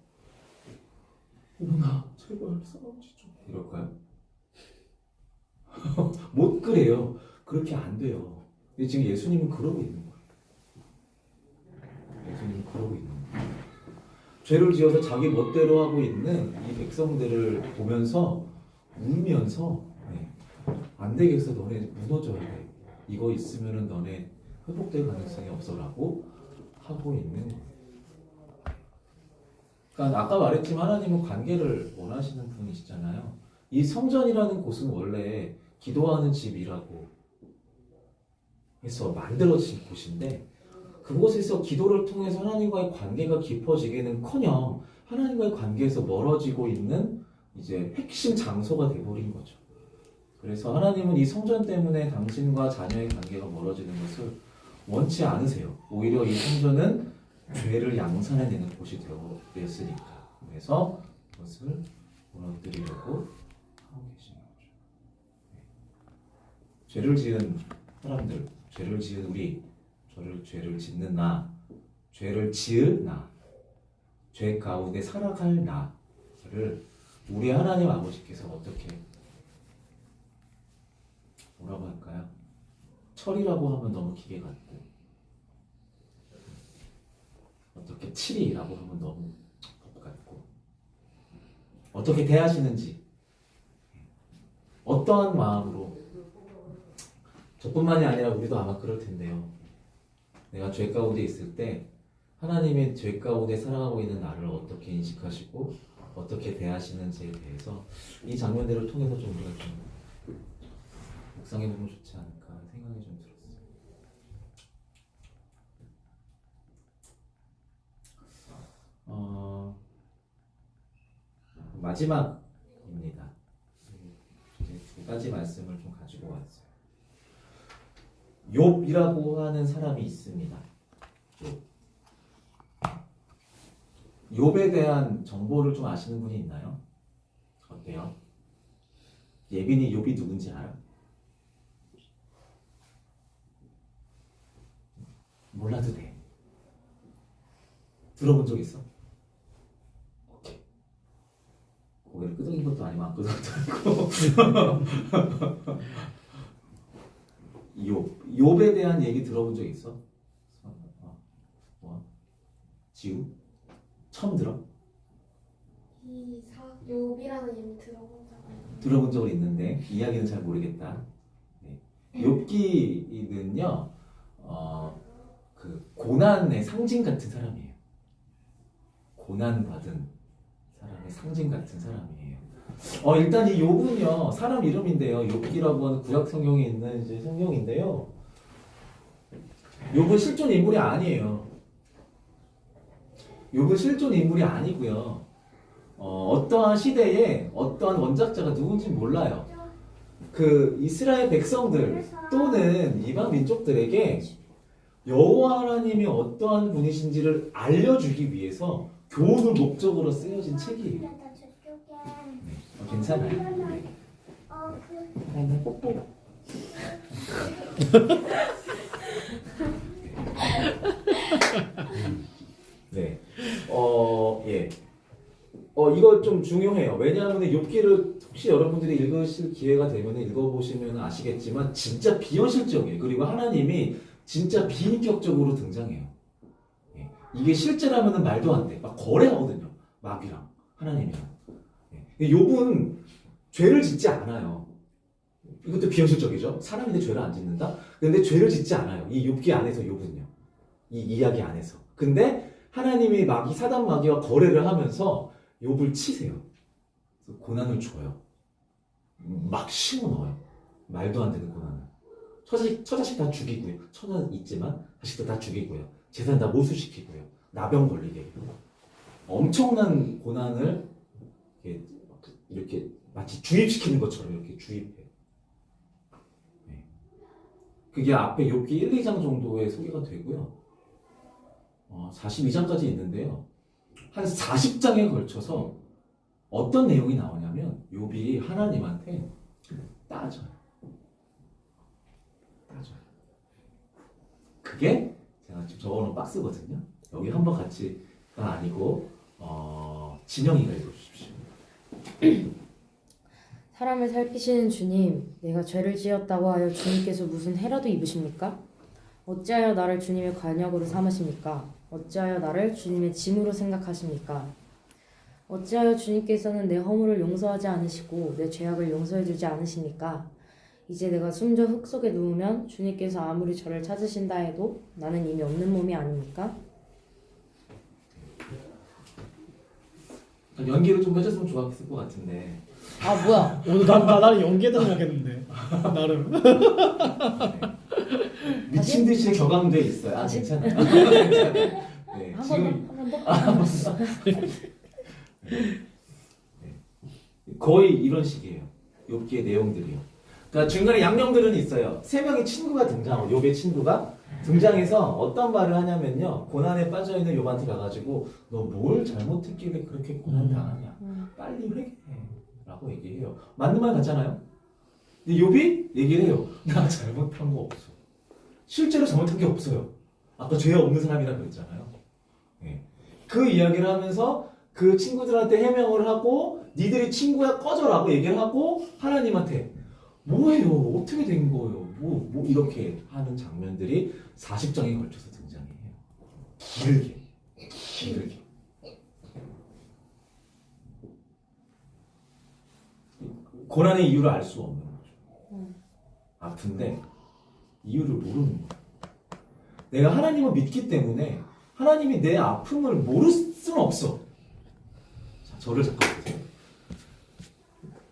어머나 제발 싸우지 좀 이럴까요? 못 그래요. 그렇게 안 돼요. 근데 지금 예수님은 그러고 있는 거예요. 예수님은 그러고 있는 거예요. 죄를 지어서 자기 멋대로 하고 있는 이 백성들을 보면서 울면서 안 되겠어. 너네 무너져야 돼. 이거 있으면은 너네 회복될 가능성이 없어라고 하고 있는 거예요. 그러니까 아까 말했지만 하나님은 관계를 원하시는 분이시잖아요. 이 성전이라는 곳은 원래 기도하는 집이라고 해서 만들어진 곳인데 그곳에서 기도를 통해서 하나님과의 관계가 깊어지기는커녕 하나님과의 관계에서 멀어지고 있는 이제 핵심 장소가 되어버린 거죠. 그래서 하나님은 이 성전 때문에 당신과 자녀의 관계가 멀어지는 것을 원치 않으세요. 오히려 이 성전은 죄를 양산해내는 곳이 되었으니까. 그래서 그것을 무너뜨리려고 하고 계시는 거죠. 죄를 지은 사람들, 죄를 지은 우리, 죄를 짓는 나, 죄를 지을 나, 죄 가운데 살아갈 나를 우리 하나님 아버지께서 어떻게 뭐라고 할까요? 철이라고 하면 너무 기계 같고 어떻게 칠이라고 하면 너무 법 같고 어떻게 대하시는지 어떠한 마음으로 저뿐만이 아니라 우리도 아마 그럴 텐데요. 내가 죄 가운데 있을 때 하나님의 죄 가운데 살아가고 있는 나를 어떻게 인식하시고 어떻게 대하시는지에 대해서 이 장면들을 통해서 좀 우리가 좀 묵상해보면 좋지 않을까 생각이 좀 들었어요. 마지막입니다. 이제 두 가지 말씀을 좀 가지고 왔어요. 욥이라고 하는 사람이 있습니다. 욥에 대한 정보를 좀 아시는 분이 있나요? 어때요? 예빈이 욥이 누군지 알아? 몰라도 돼. 들어본 적 있어? 오케이. 고개를 끄덕인 것도 아니고 안 끄덕인 것도 아니고. 욥에 대한 얘기 들어본 적 있어? 뭐? 지우? 처음 들어? 욥이라는 이름 들어본 적 들어본 적은 있는데 이야기는 잘 모르겠다. 네. 욥기는요, 그 고난의 상징 같은 사람이에요. 고난 받은 사람의 상징 같은 사람이에요. 일단 이 욥은요 사람 이름인데요. 욥기라고 하는 구약 성경에 있는 이제 성경인데요. 욥은 실존 인물이 아니에요. 욥은 실존 인물이 아니고요. 어떠한 시대에 어떠한 원작자가 누군지 몰라요. 그 이스라엘 백성들 또는 이방 민족들에게 여호와 하나님이 어떠한 분이신지를 알려주기 위해서 교훈을 목적으로 쓰여진 책이에요. 괜찮아요. 네. 뽀뽀. 네. 예. 이거 좀 중요해요. 왜냐하면 욥기를 혹시 여러분들이 읽으실 기회가 되면 읽어보시면 아시겠지만 진짜 비현실적이에요. 그리고 하나님이 진짜 비인격적으로 등장해요. 예. 이게 실제라면 말도 안 돼. 막 거래하거든요. 마귀랑 하나님이랑. 예. 욥은 죄를 짓지 않아요. 이것도 비현실적이죠. 사람인데 죄를 안 짓는다? 근데 죄를 짓지 않아요. 이 욥기 안에서 욥은요. 이 이야기 안에서. 근데 하나님이 사단 마귀와 거래를 하면서 욥을 치세요. 그래서 고난을 줘요. 막 심어넣어요. 말도 안 되는 고난을. 처자식 다 죽이고요. 처자는 있지만 자식도 다 죽이고요. 재산 다 몰수시키고요. 나병 걸리게 해요. 엄청난 고난을 이렇게 마치 주입시키는 것처럼 이렇게 주입해요. 네. 그게 앞에 욥기 1, 2장 정도에 소개가 되고요. 42장까지 있는데요. 한 40장에 걸쳐서 어떤 내용이 나오냐면 욥이 하나님한테 따져요. 그게 제가 지금 적어놓은 박스거든요. 여기 한번 같이가 아니고 진영이가 읽어주십시오. 사람을 살피시는 주님, 내가 죄를 지었다고 하여 주님께서 무슨 해라도 입으십니까? 어찌하여 나를 주님의 관역으로 삼으십니까? 어찌하여 나를 주님의 짐으로 생각하십니까? 어찌하여 주님께서는 내 허물을 용서하지 않으시고 내 죄악을 용서해주지 않으십니까? 이제 내가 숨져 흙 속에 누우면 주님께서 아무리 저를 찾으신다 해도 나는 이미 없는 몸이 아닙니까? 연기를 좀 해줬으면 좋았을 것 같은데. 아 뭐야? 오늘 나를 연기해다 생각했는데 나름. 미친 듯이 격앙돼 있어요. 괜찮아요. 네, 한번 더? 거의 이런 식이에요. 욥기의 내용들이요. 그러니까 중간에 양념들은 있어요. 세 명의 친구가 등장하고 욥의 친구가 등장해서 어떤 말을 하냐면요. 고난에 빠져 있는 욥한테 가가지고 너 뭘 잘못했길래 그렇게 고난 당하냐? 빨리 회개해라고 얘기해요. 맞는 말 같잖아요. 근데 욥이 얘기를 해요. 나 잘못한 거 없어. 실제로 잘못한 게 없어요. 아까 죄 없는 사람이라 그랬잖아요. 네. 그 이야기를 하면서 그 친구들한테 해명을 하고 니들이 친구야 꺼져라고 얘기를 하고 하나님한테 뭐예요? 어떻게 된 거예요? 뭐 이렇게 하는 장면들이 40장에 걸쳐서 등장해요. 길게. 고난의 이유를 알 수 없는 거죠. 아픈데 이유를 모르는 거예요. 내가 하나님을 믿기 때문에 하나님이 내 아픔을 모를 수는 없어. 자, 저를 잠깐 보세요.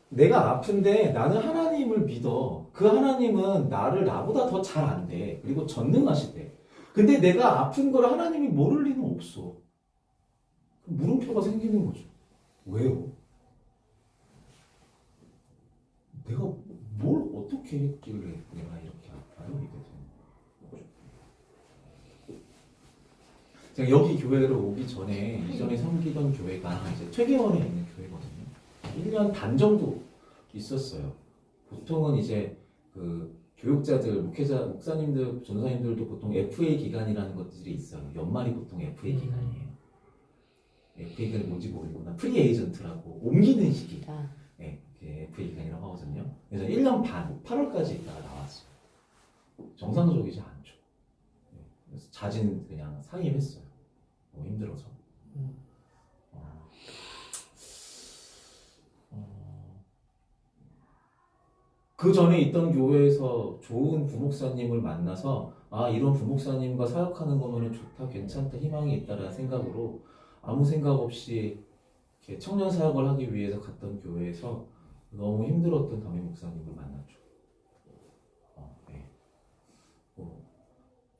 내가 아픈데 나는 하나님을 믿어. 그 하나님은 나를 나보다 더 잘 안대. 그리고 전능하시대. 근데 내가 아픈 걸 하나님이 모를 리는 없어. 물음표가 생기는 거죠. 왜요? 내가 뭘 어떻게 했길래 내가 이렇게 아파요? 이게 되는 거죠. 제가 여기 교회를 오기 전에 이전에 섬기던 교회가 이제 퇴계원에 있는 교회거든요. 1년 반 정도 있었어요. 보통은 이제 그 교육자들, 목사님들, 전도사님들도 보통 FA 기간이라는 것들이 있어요. 연말이 보통 FA 기간이에요. FA 기간이 뭔지 모르구나. 프리 에이전트라고 옮기는 시기. 네, FA 기간이라고 하거든요. 그래서 1년 반, 8월까지 있다가 나왔어요. 정상적이지 않죠. 그래서 자진 그냥 상임했어요. 너무 힘들어서. 그 전에 있던 교회에서 좋은 부목사님을 만나서 아 이런 부목사님과 사역하는 거면 좋다 괜찮다 희망이 있다라는 생각으로 아무 생각 없이 이렇게 청년 사역을 하기 위해서 갔던 교회에서 너무 힘들었던 담임 목사님을 만났죠. 네. 뭐,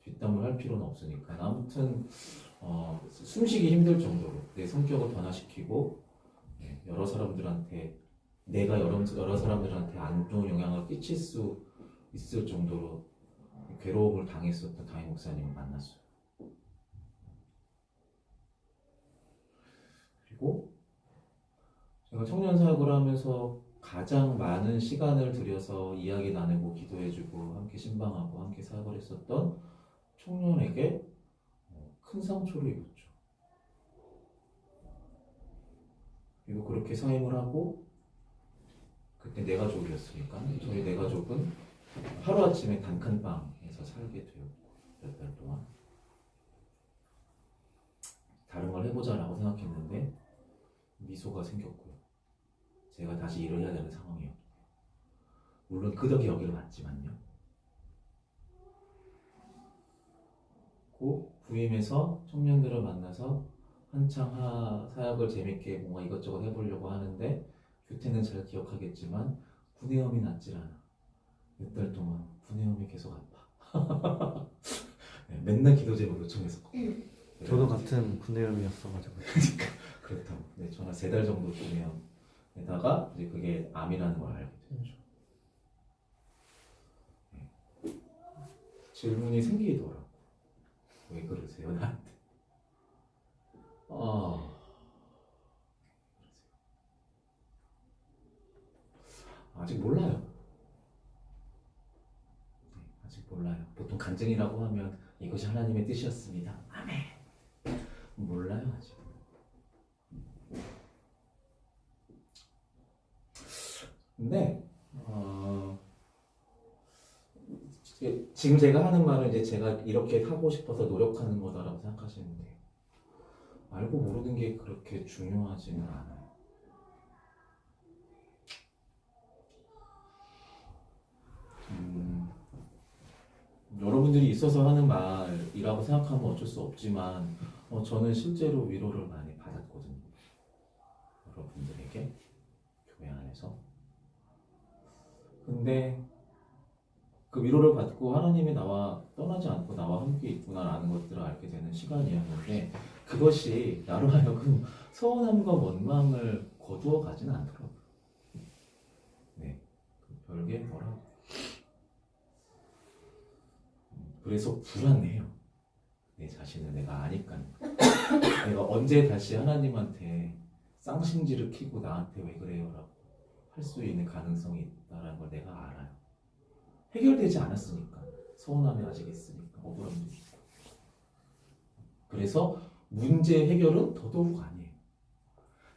뒷담을 할 필요는 없으니까 아무튼 숨쉬기 힘들 정도로 내 성격을 변화시키고 여러 사람들한테 내가 여러 사람들한테 안 좋은 영향을 끼칠 수 있을 정도로 괴로움을 당했었던 담임 목사님을 만났어요. 그리고 제가 청년 사역을 하면서 가장 많은 시간을 들여서 이야기 나누고 기도해주고 함께 신방하고 함께 사역을 했었던 청년에게 큰 상처를 입었죠. 그리고 그렇게 사임을 하고 그때 내 가족이었으니까 저희 내 가족은 하루아침에 단칸방에서 살게 되었고 몇 달 동안 다른 걸 해보자라고 생각했는데 미소가 생겼고요. 제가 다시 일을 해야 되는 상황이었고 물론 그 덕에 여기를 왔지만요. 그 부임해서 청년들을 만나서 한창 사역을 재밌게 뭔가 이것저것 해보려고 하는데 규태는 잘 기억하겠지만 구내염이 낫질 않아. 몇 달 동안 구내염이 계속 아파. 네, 맨날 기도 제목 요청했었거든요. 저도 같은 구내염이었어가지고. 그렇다고. 네, 저는 3달 정도 구내염에다가 이제 그게 암이라는 걸 알게 됐죠. 네. 질문이 생기더라고. 왜 그러세요 나한테? 아직 몰라요. 네, 아직 몰라요. 보통 간증이라고 하면 이것이 하나님의 뜻이었습니다. 아멘. 몰라요 아직. 근데 지금 제가 하는 말은 이제 제가 이렇게 하고 싶어서 노력하는 거다라고 생각하시는데 알고 모르는 게 그렇게 중요하지는 않아요. 여러분들이 있어서 하는 말이라고 생각하면 어쩔 수 없지만 저는 실제로 위로를 많이 받았거든요. 여러분들에게 교회 안에서. 근데 그 위로를 받고 하나님이 나와 떠나지 않고 나와 함께 있구나라는 것들을 알게 되는 시간이었는데 그것이 나로 하여금 서운함과 원망을 거두어 가지는 않더라고요. 네, 별게 뭐라고. 그래서 불안해요. 내 자신을 내가 아니까. 내가 언제 다시 하나님한테 쌍심지를 키고 나한테 왜 그래요? 라고 할 수 있는 가능성이 있다는 걸 내가 알아요. 해결되지 않았으니까. 서운함이 아직 있으니까. 억울함도 있고. 그래서 문제 해결은 더더욱 아니에요.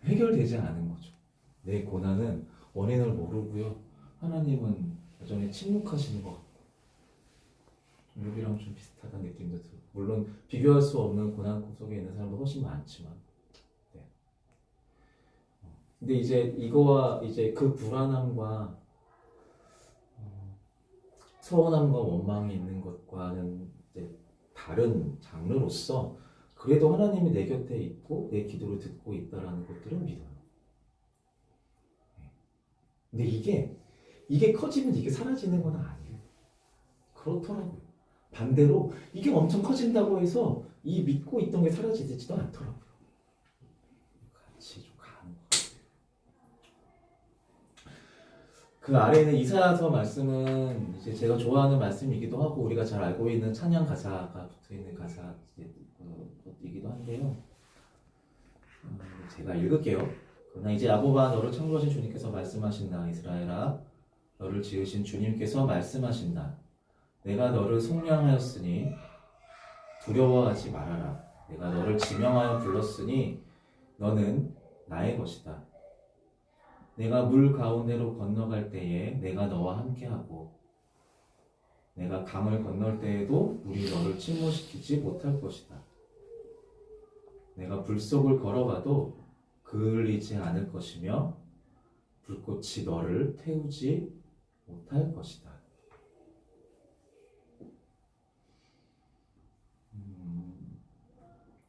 해결되지 않은 거죠. 내 고난은 원인을 모르고요. 하나님은 여전히 침묵하시는 것 같고 욥이랑 좀 비슷하다는 느낌도 들고 물론 비교할 수 없는 고난 속에 있는 사람도 훨씬 많지만 네. 근데 이제 이거와 이제 그 불안함과 서운함과 원망이 있는 것과는 이제 다른 장르로서 그래도 하나님이 내 곁에 있고 내 기도를 듣고 있다라는 것들은 믿어요. 근데 이게 커지면 이게 사라지는 건 아니에요. 그렇더라고요. 반대로 이게 엄청 커진다고 해서 이 믿고 있던 게 사라지지도 않더라고요. 같이 좀 가는 것 같아요. 그 아래는 이사야서 말씀은 이제 제가 좋아하는 말씀이기도 하고 우리가 잘 알고 있는 찬양 가사가 붙어있는 가사이기도 한데요. 제가 읽을게요. 그러나 이제 야곱아 너를 창조하신 주님께서 말씀하신다. 이스라엘아 너를 지으신 주님께서 말씀하신다. 내가 너를 속량하였으니 두려워하지 말아라. 내가 너를 지명하여 불렀으니 너는 나의 것이다. 내가 물 가운데로 건너갈 때에 내가 너와 함께하고 내가 강을 건널 때에도 물이 너를 침몰시키지 못할 것이다. 내가 불 속을 걸어가도 그을리지 않을 것이며 불꽃이 너를 태우지 못할 것이다.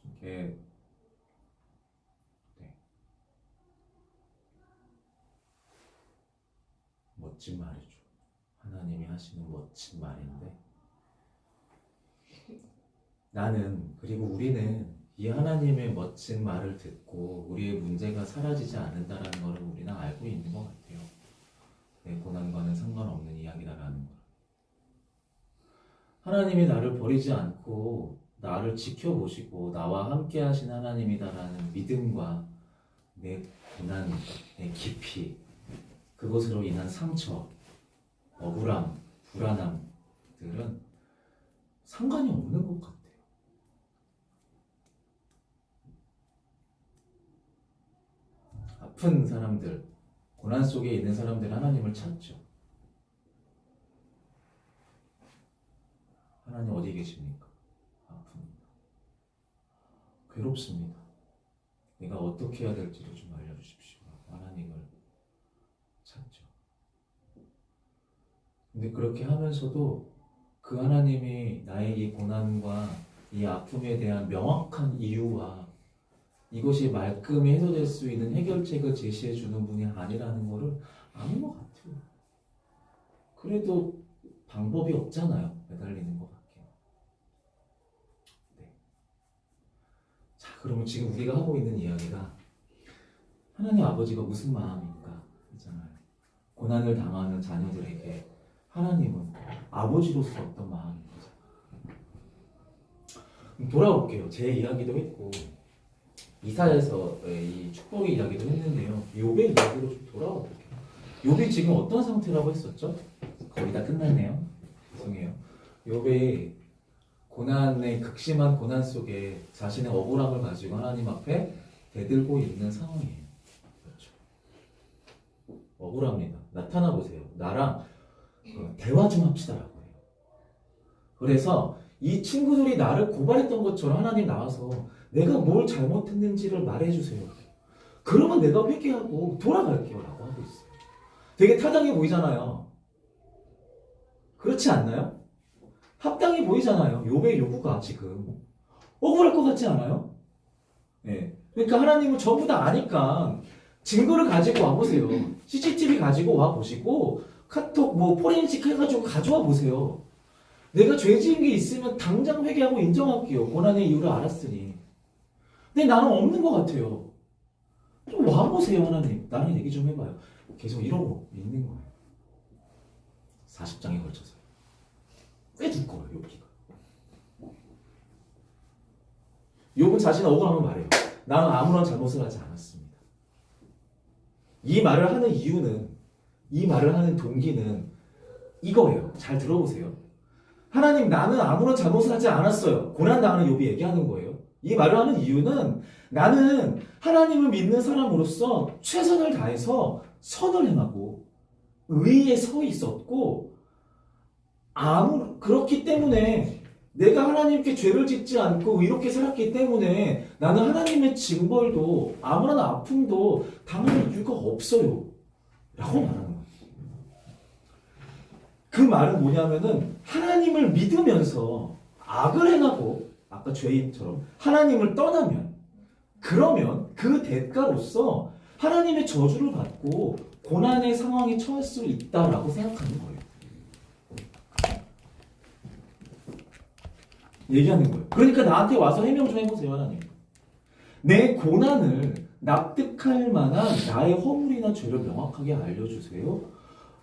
이게 네. 멋진 말이죠. 하나님이 하시는 멋진 말인데 나는 그리고 우리는 이 하나님의 멋진 말을 듣고 우리의 문제가 사라지지 않는다라는 것을 우리는 알고 있는 것 같아요. 내 고난과는 상관없는 이야기다라는 걸. 하나님이 나를 버리지 않고 나를 지켜보시고 나와 함께 하신 하나님이다라는 믿음과 내 고난, 내 깊이, 그것으로 인한 상처, 억울함, 불안함들은 상관이 없는 것 같아요. 아픈 사람들, 고난 속에 있는 사람들은 하나님을 찾죠. 하나님 어디 계십니까? 아픕니다. 괴롭습니다. 내가 어떻게 해야 될지를 좀 알려주십시오. 하나님을 찾죠. 근데 그렇게 하면서도 그 하나님이 나의 이 고난과 이 아픔에 대한 명확한 이유와 이것이 말끔히 해소될 수 있는 해결책을 제시해 주는 분이 아니라는 것을 아는 것 같아요. 그래도 방법이 없잖아요. 매달리는 것 같게. 네. 자, 그러면 지금 우리가 하고 있는 이야기가 하나님 아버지가 무슨 마음인가 있잖아요. 고난을 당하는 자녀들에게 하나님은 아버지로서 어떤 마음인가. 돌아올게요. 제 이야기도 했고 이사에서 이 축복의 이야기도 했는데요. 욥의 이야기로 좀 돌아와 볼게요. 욥이 지금 어떤 상태라고 했었죠? 거의 다 끝났네요. 죄송해요. 욥의 고난의 극심한 고난 속에 자신의 억울함을 가지고 하나님 앞에 대들고 있는 상황이에요. 그렇죠. 억울합니다. 나타나 보세요. 나랑 대화 좀 합시다라고 해요. 그래서 이 친구들이 나를 고발했던 것처럼 하나님 나와서 내가 뭘 잘못했는지를 말해주세요. 그러면 내가 회개하고 돌아갈게요 라고 하고 있어요. 되게 타당해 보이잖아요. 그렇지 않나요? 합당해 보이잖아요. 욥의 요구가 지금 억울할 것 같지 않아요? 네. 그러니까 하나님은 전부 다 아니까 증거를 가지고 와보세요. CCTV 가지고 와보시고 카톡 뭐 포렌식 해가지고 가져와 보세요. 내가 죄 지은 게 있으면 당장 회개하고 인정할게요. 고난의 이유를 알았으니. 근데 나는 없는 것 같아요. 좀 와보세요, 하나님. 나랑 얘기 좀 해봐요. 계속 이러고 있는 거예요. 40장에 걸쳐서. 꽤 두꺼워요, 욥기가. 욥은 자신의 억울함을 말해요. 나는 아무런 잘못을 하지 않았습니다. 이 말을 하는 이유는, 이 말을 하는 동기는 이거예요. 잘 들어보세요. 하나님, 나는 아무런 잘못을 하지 않았어요. 고난당하는 욥이 얘기하는 거예요. 이 말을 하는 이유는 나는 하나님을 믿는 사람으로서 최선을 다해서 선을 행하고 의에 서 있었고 그렇기 때문에 내가 하나님께 죄를 짓지 않고 이렇게 살았기 때문에 나는 하나님의 징벌도 아무런 아픔도 당할 이유가 없어요 라고 말하는 거예요. 그 말은 뭐냐면은 하나님을 믿으면서 악을 행하고 아까 죄인처럼 하나님을 떠나면 그러면 그 대가로서 하나님의 저주를 받고 고난의 상황에 처할 수 있다라고 생각하는 거예요. 얘기하는 거예요. 그러니까 나한테 와서 해명 좀 해보세요, 하나님. 내 고난을 납득할 만한 나의 허물이나 죄를 명확하게 알려주세요.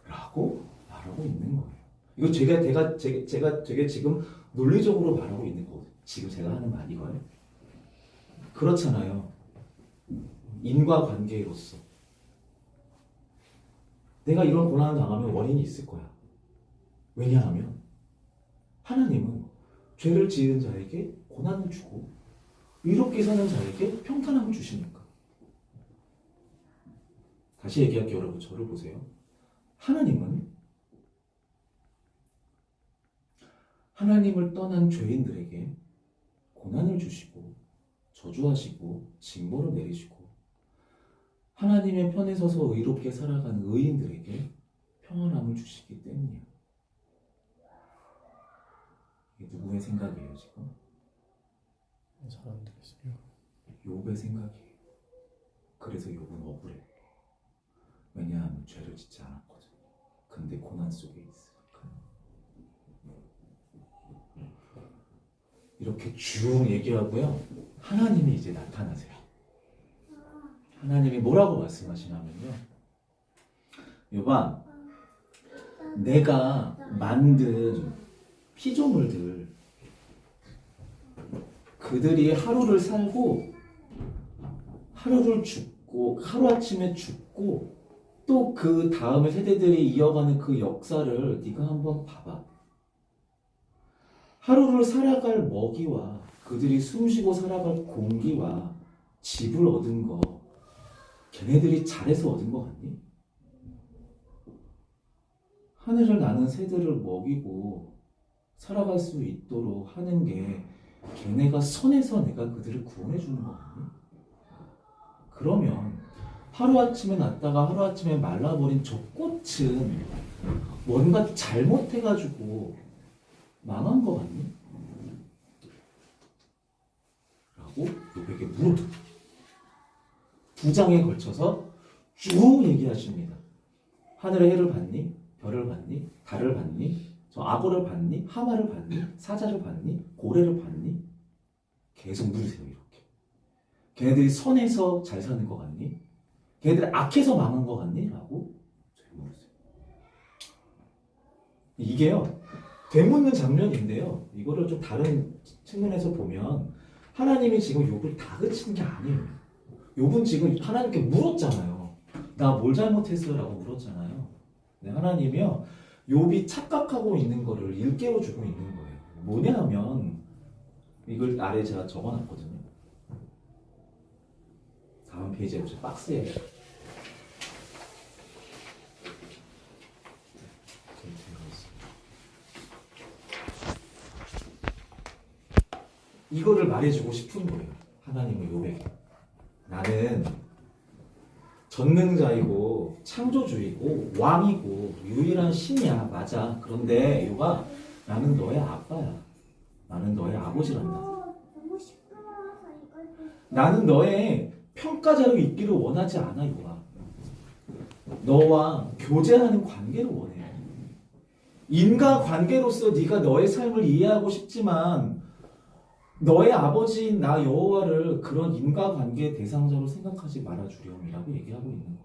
라고 말하고 있는 거예요. 이거 제가 되게 지금 논리적으로 말하고 있는 거거든요. 지금 제가 하는 말 이거예요. 그렇잖아요. 인과관계로서 내가 이런 고난을 당하면 원인이 있을 거야. 왜냐하면 하나님은 죄를 지은 자에게 고난을 주고 의롭게 사는 자에게 평탄함을 주시니까. 다시 얘기할게요. 여러분 저를 보세요. 하나님을 떠난 죄인들에게 고난을 주시고 저주하시고 징벌을 내리시고 하나님의 편에 서서 의롭게 살아가는 의인들에게 평안함을 주시기 때문이야. 이게 누구의 생각이에요 지금? 사람들이세요. 욥의 생각이에요. 그래서 욥은 억울해. 왜냐하면 죄를 짓지 않았거든. 근데 고난 속에 있으니까. 이렇게 쭉 얘기하고요. 하나님이 이제 나타나세요. 하나님이 뭐라고 말씀하시냐면요. 욥아, 내가 만든 피조물들, 그들이 하루를 살고 하루를 죽고 하루아침에 죽고 또 그 다음의 세대들이 이어가는 그 역사를 네가 한번 봐봐. 하루를 살아갈 먹이와 그들이 숨쉬고 살아갈 공기와 집을 얻은 거 걔네들이 잘해서 얻은 거 같니? 하늘을 나는 새들을 먹이고 살아갈 수 있도록 하는 게 걔네가 선해서 내가 그들을 구원해 주는 거 같니? 그러면 하루아침에 났다가 하루아침에 말라버린 저 꽃은 뭔가 잘못해가지고 망한 거 같니? 라고 욥에게 물어요. 2장에 걸쳐서 쭉 얘기하십니다. 하늘의 해를 봤니? 별을 봤니? 달을 봤니? 저 악어를 봤니? 하마를 봤니? 사자를 봤니? 고래를 봤니? 계속 물으세요. 이렇게. 걔네들이 선해서 잘 사는 것 같니? 걔네들이 악해서 망한 것 같니? 라고 물으세요. 이게요, 되묻는 장면인데요. 이거를 좀 다른 측면에서 보면 하나님이 지금 욥을 다그친 게 아니에요. 욥은 지금 하나님께 물었잖아요. 나 뭘 잘못했어요? 라고 물었잖아요. 네, 하나님이요, 욥이 착각하고 있는 거를 일깨워주고 있는 거예요. 뭐냐 하면 이걸 아래 제가 적어놨거든요. 다음 페이지에 보세요. 박스에 이거를 말해주고 싶은 거예요. 하나님은 욥에게. 나는 전능자이고 창조주이고 왕이고 유일한 신이야. 맞아. 그런데 욥아, 나는 너의 아빠야. 나는 너의 아버지란다. 나는 너의 평가자로 있기를 원하지 않아. 욥아. 너와 교제하는 관계를 원해. 인과관계로서 네가 너의 삶을 이해하고 싶지만 너의 아버지인 나 여호와를 그런 인과관계의 대상자로 생각하지 말아주렴이라고 얘기하고 있는 거예요.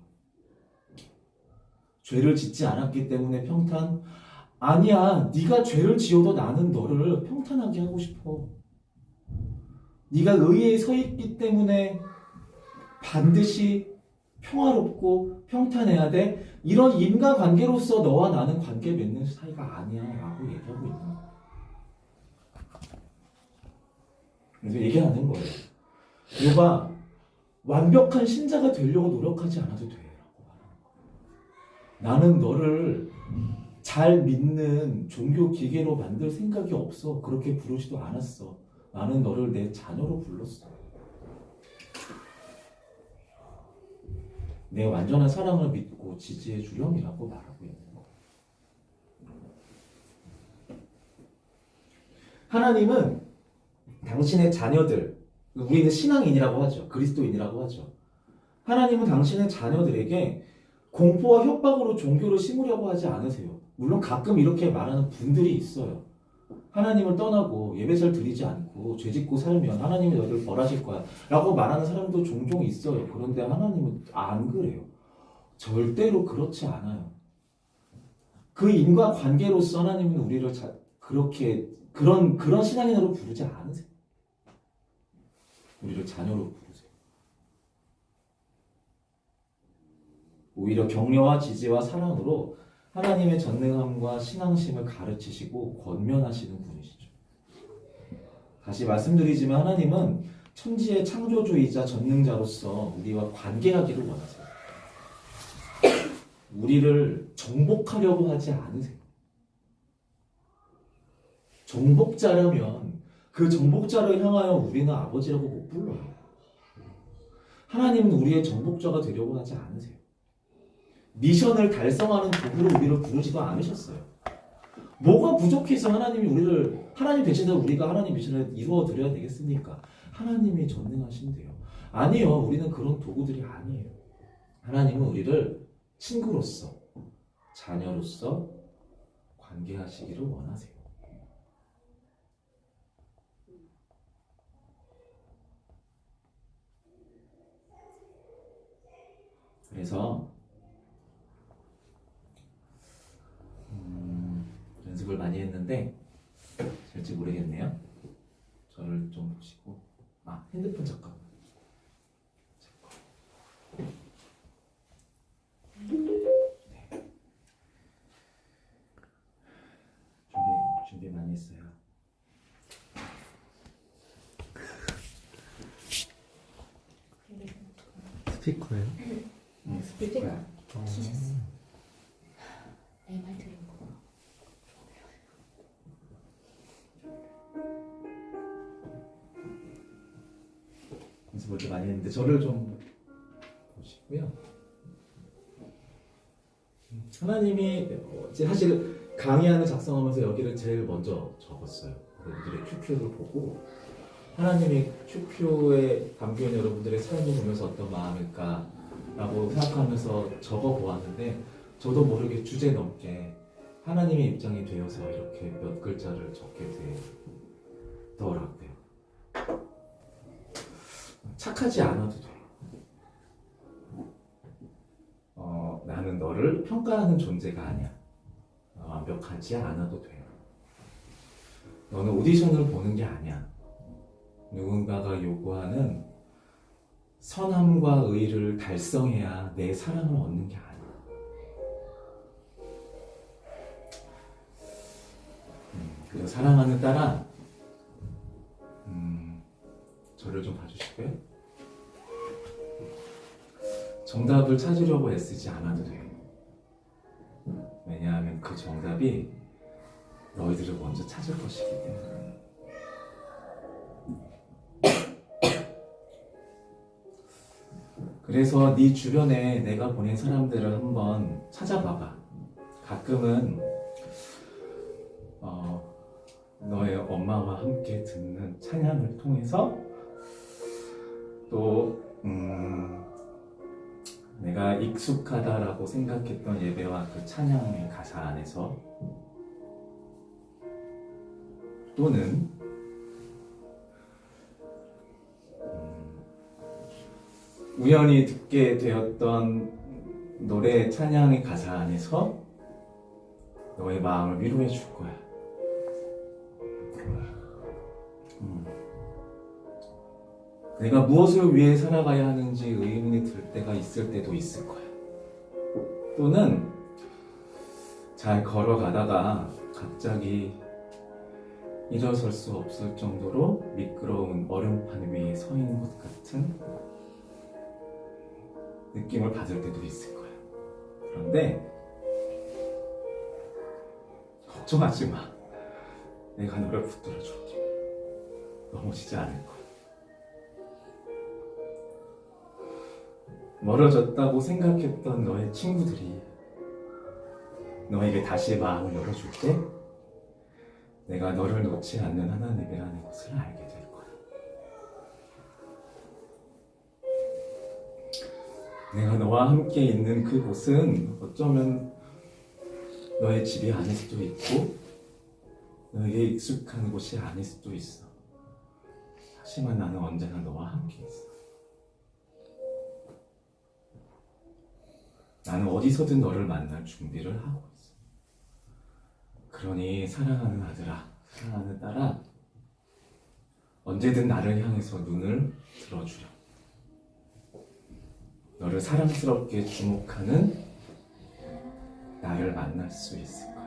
죄를 짓지 않았기 때문에 평탄? 아니야. 네가 죄를 지어도 나는 너를 평탄하게 하고 싶어. 네가 의에 서 있기 때문에 반드시 평화롭고 평탄해야 돼. 이런 인과관계로서 너와 나는 관계 맺는 사이가 아니야 라고 얘기하고 있는 거예요. 그래서 얘기하는 거예요. 욥아, 완벽한 신자가 되려고 노력하지 않아도 돼 라고 말하는 거예요. 나는 너를 잘 믿는 종교 기계로 만들 생각이 없어. 그렇게 부르지도 않았어. 나는 너를 내 자녀로 불렀어. 내 완전한 사랑을 믿고 지지해 주렴이라고 말하고 있는 거예요. 하나님은 당신의 자녀들, 우리는 신앙인이라고 하죠. 그리스도인이라고 하죠. 하나님은 당신의 자녀들에게 공포와 협박으로 종교를 심으려고 하지 않으세요. 물론 가끔 이렇게 말하는 분들이 있어요. 하나님을 떠나고 예배잘 드리지 않고 죄짓고 살면 하나님이 너희를 벌하실 거야 라고 말하는 사람도 종종 있어요. 그런데 하나님은 안 그래요. 절대로 그렇지 않아요. 그 인과관계로서 하나님은 우리를 그렇게 그런 신앙인으로 부르지 않으세요. 우리를 자녀로 부르세요. 오히려 격려와 지지와 사랑으로 하나님의 전능함과 신앙심을 가르치시고 권면하시는 분이시죠. 다시 말씀드리지만 하나님은 천지의 창조주이자 전능자로서 우리와 관계하기를 원하세요. 우리를 정복하려고 하지 않으세요. 정복자라면 그 정복자를 향하여 우리는 아버지라고 못 불러요. 하나님은 우리의 정복자가 되려고 하지 않으세요. 미션을 달성하는 도구로 우리를 부르지도 않으셨어요. 뭐가 부족해서 하나님 대신에 우리가 하나님 미션을 이루어 드려야 되겠습니까? 하나님이 전능하신데요. 아니요, 우리는 그런 도구들이 아니에요. 하나님은 우리를 친구로서, 자녀로서 관계하시기를 원하세요. 그래서 연습을 많이 했는데 될지 모르겠네요. 저를 좀 보시고 핸드폰 잠깐만. 네. 준비 많이 했어요. 스피커예요? 스피커야. 내 말 들은 거. 연습을 이렇게 많이 했는데 저를 좀 보시고요. 하나님이 이제 사실 강의안을 작성하면서 여기를 제일 먼저 적었어요. 여러분들의 QQ를 보고 하나님이 QQ에 담겨있는 여러분들의 삶을 보면서 어떤 마음일까라고 생각하면서 적어보았는데 저도 모르게 주제 넘게 하나님의 입장이 되어서 이렇게 몇 글자를 적게 되더라고요. 착하지 않아도 돼요. 나는 너를 평가하는 존재가 아니야. 완벽하지 않아도 돼요. 너는 오디션을 보는 게 아니야. 누군가가 요구하는 선함과 의의를 달성해야 내 사랑을 얻는 게 아니야. 그래서 사랑하는 딸아, 저를 좀 봐주시고요. 정답을 찾으려고 애쓰지 않아도 돼요. 왜냐하면 그 정답이 너희들을 먼저 찾을 것이기 때문에. 그래서 네 주변에 내가 보낸 사람들을 한번 찾아봐봐. 가끔은 너의 엄마와 함께 듣는 찬양을 통해서 또 내가 익숙하다라고 생각했던 예배와 그 찬양의 가사 안에서 또는 우연히 듣게 되었던 노래 찬양의 가사 안에서 너의 마음을 위로해 줄 거야. 내가 무엇을 위해 살아가야 하는지 의문이 들 때가 있을 때도 있을 거야. 또는 잘 걸어가다가 갑자기 일어설 수 없을 정도로 미끄러운 얼음판 위에 서 있는 것 같은 느낌을 받을 때도 있을 거야. 그런데 걱정하지 마. 내가 너를 붙들어 줄게. 넘어지지 않을 거야. 멀어졌다고 생각했던 너의 친구들이 너에게 다시 마음을 열어줄 때 내가 너를 놓지 않는 하나님이라는 것을 알게 될 거야. 내가 너와 함께 있는 그곳은 어쩌면 너의 집이 아닐 수도 있고 너에게 익숙한 곳이 아닐 수도 있어. 하지만 나는 언제나 너와 함께 있어. 나는 어디서든 너를 만날 준비를 하고 있어. 그러니 사랑하는 아들아, 사랑하는 딸아, 언제든 나를 향해서 눈을 들어주렴. 너를 사랑스럽게 주목하는 나를 만날 수 있을 거야.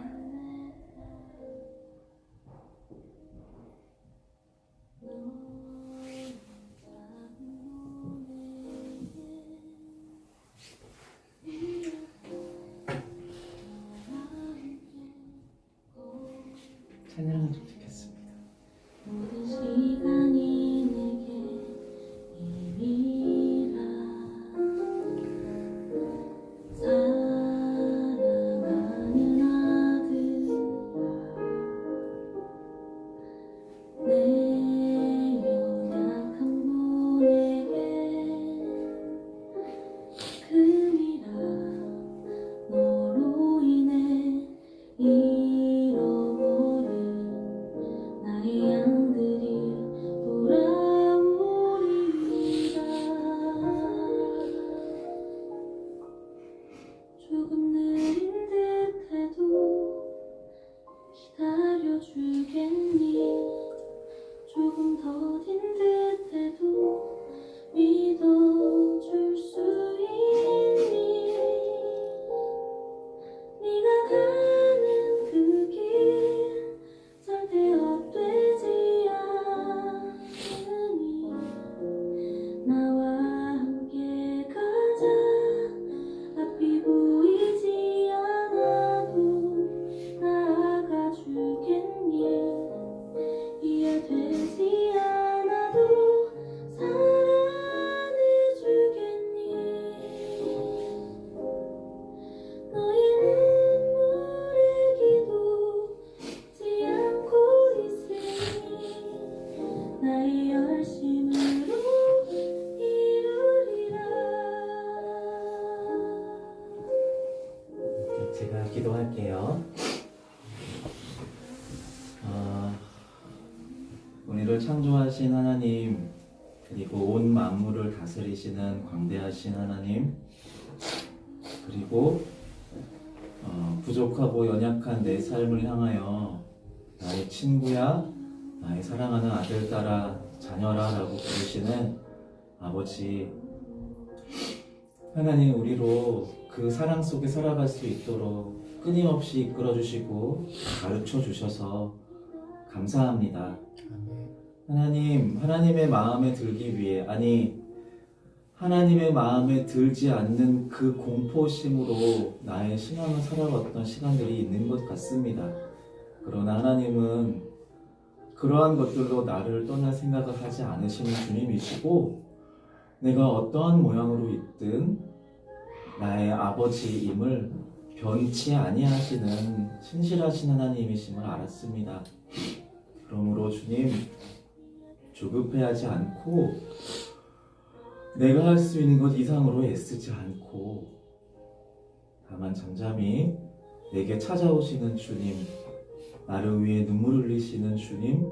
찬양을 좀 듣겠습니다. 모든 시간이 내게 이미라 기도할게요. 우리를 창조하신 하나님, 그리고 온 만물을 다스리시는 광대하신 하나님, 그리고 부족하고 연약한 내 삶을 향하여 나의 친구야, 나의 사랑하는 아들, 딸아, 자녀라 라고 부르시는 아버지 하나님, 우리로 그 사랑 속에 살아갈 수 있도록 끊임없이 이끌어 주시고 가르쳐 주셔서 감사합니다. 하나님, 하나님의 마음에 들기 위해, 아니 하나님의 마음에 들지 않는 그 공포심으로 나의 신앙을 살아왔던 시간들이 있는 것 같습니다. 그러나 하나님은 그러한 것들로 나를 떠날 생각을 하지 않으시는 주님이시고, 내가 어떠한 모양으로 있든 나의 아버지임을 변치 아니하시는 신실하신 하나님이심을 알았습니다. 그러므로 주님, 조급해하지 않고 내가 할 수 있는 것 이상으로 애쓰지 않고 다만 잠잠히 내게 찾아오시는 주님, 나를 위해 눈물 흘리시는 주님,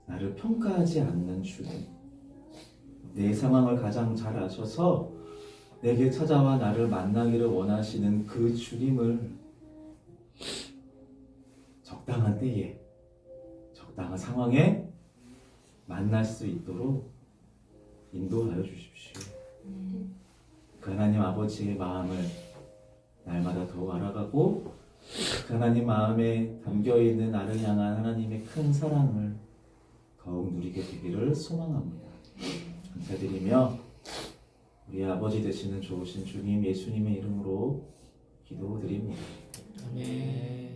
나를 평가하지 않는 주님, 내 상황을 가장 잘 아셔서 내게 찾아와 나를 만나기를 원하시는 그 주님을 적당한 때에 적당한 상황에 만날 수 있도록 인도하여 주십시오. 그 하나님 아버지의 마음을 날마다 더욱 알아가고 그 하나님 마음에 담겨있는 나를 향한 하나님의 큰 사랑을 더욱 누리게 되기를 소망합니다. 감사드리며 우리 아버지 되시는 좋으신 주님 예수님의 이름으로 기도드립니다. 아멘.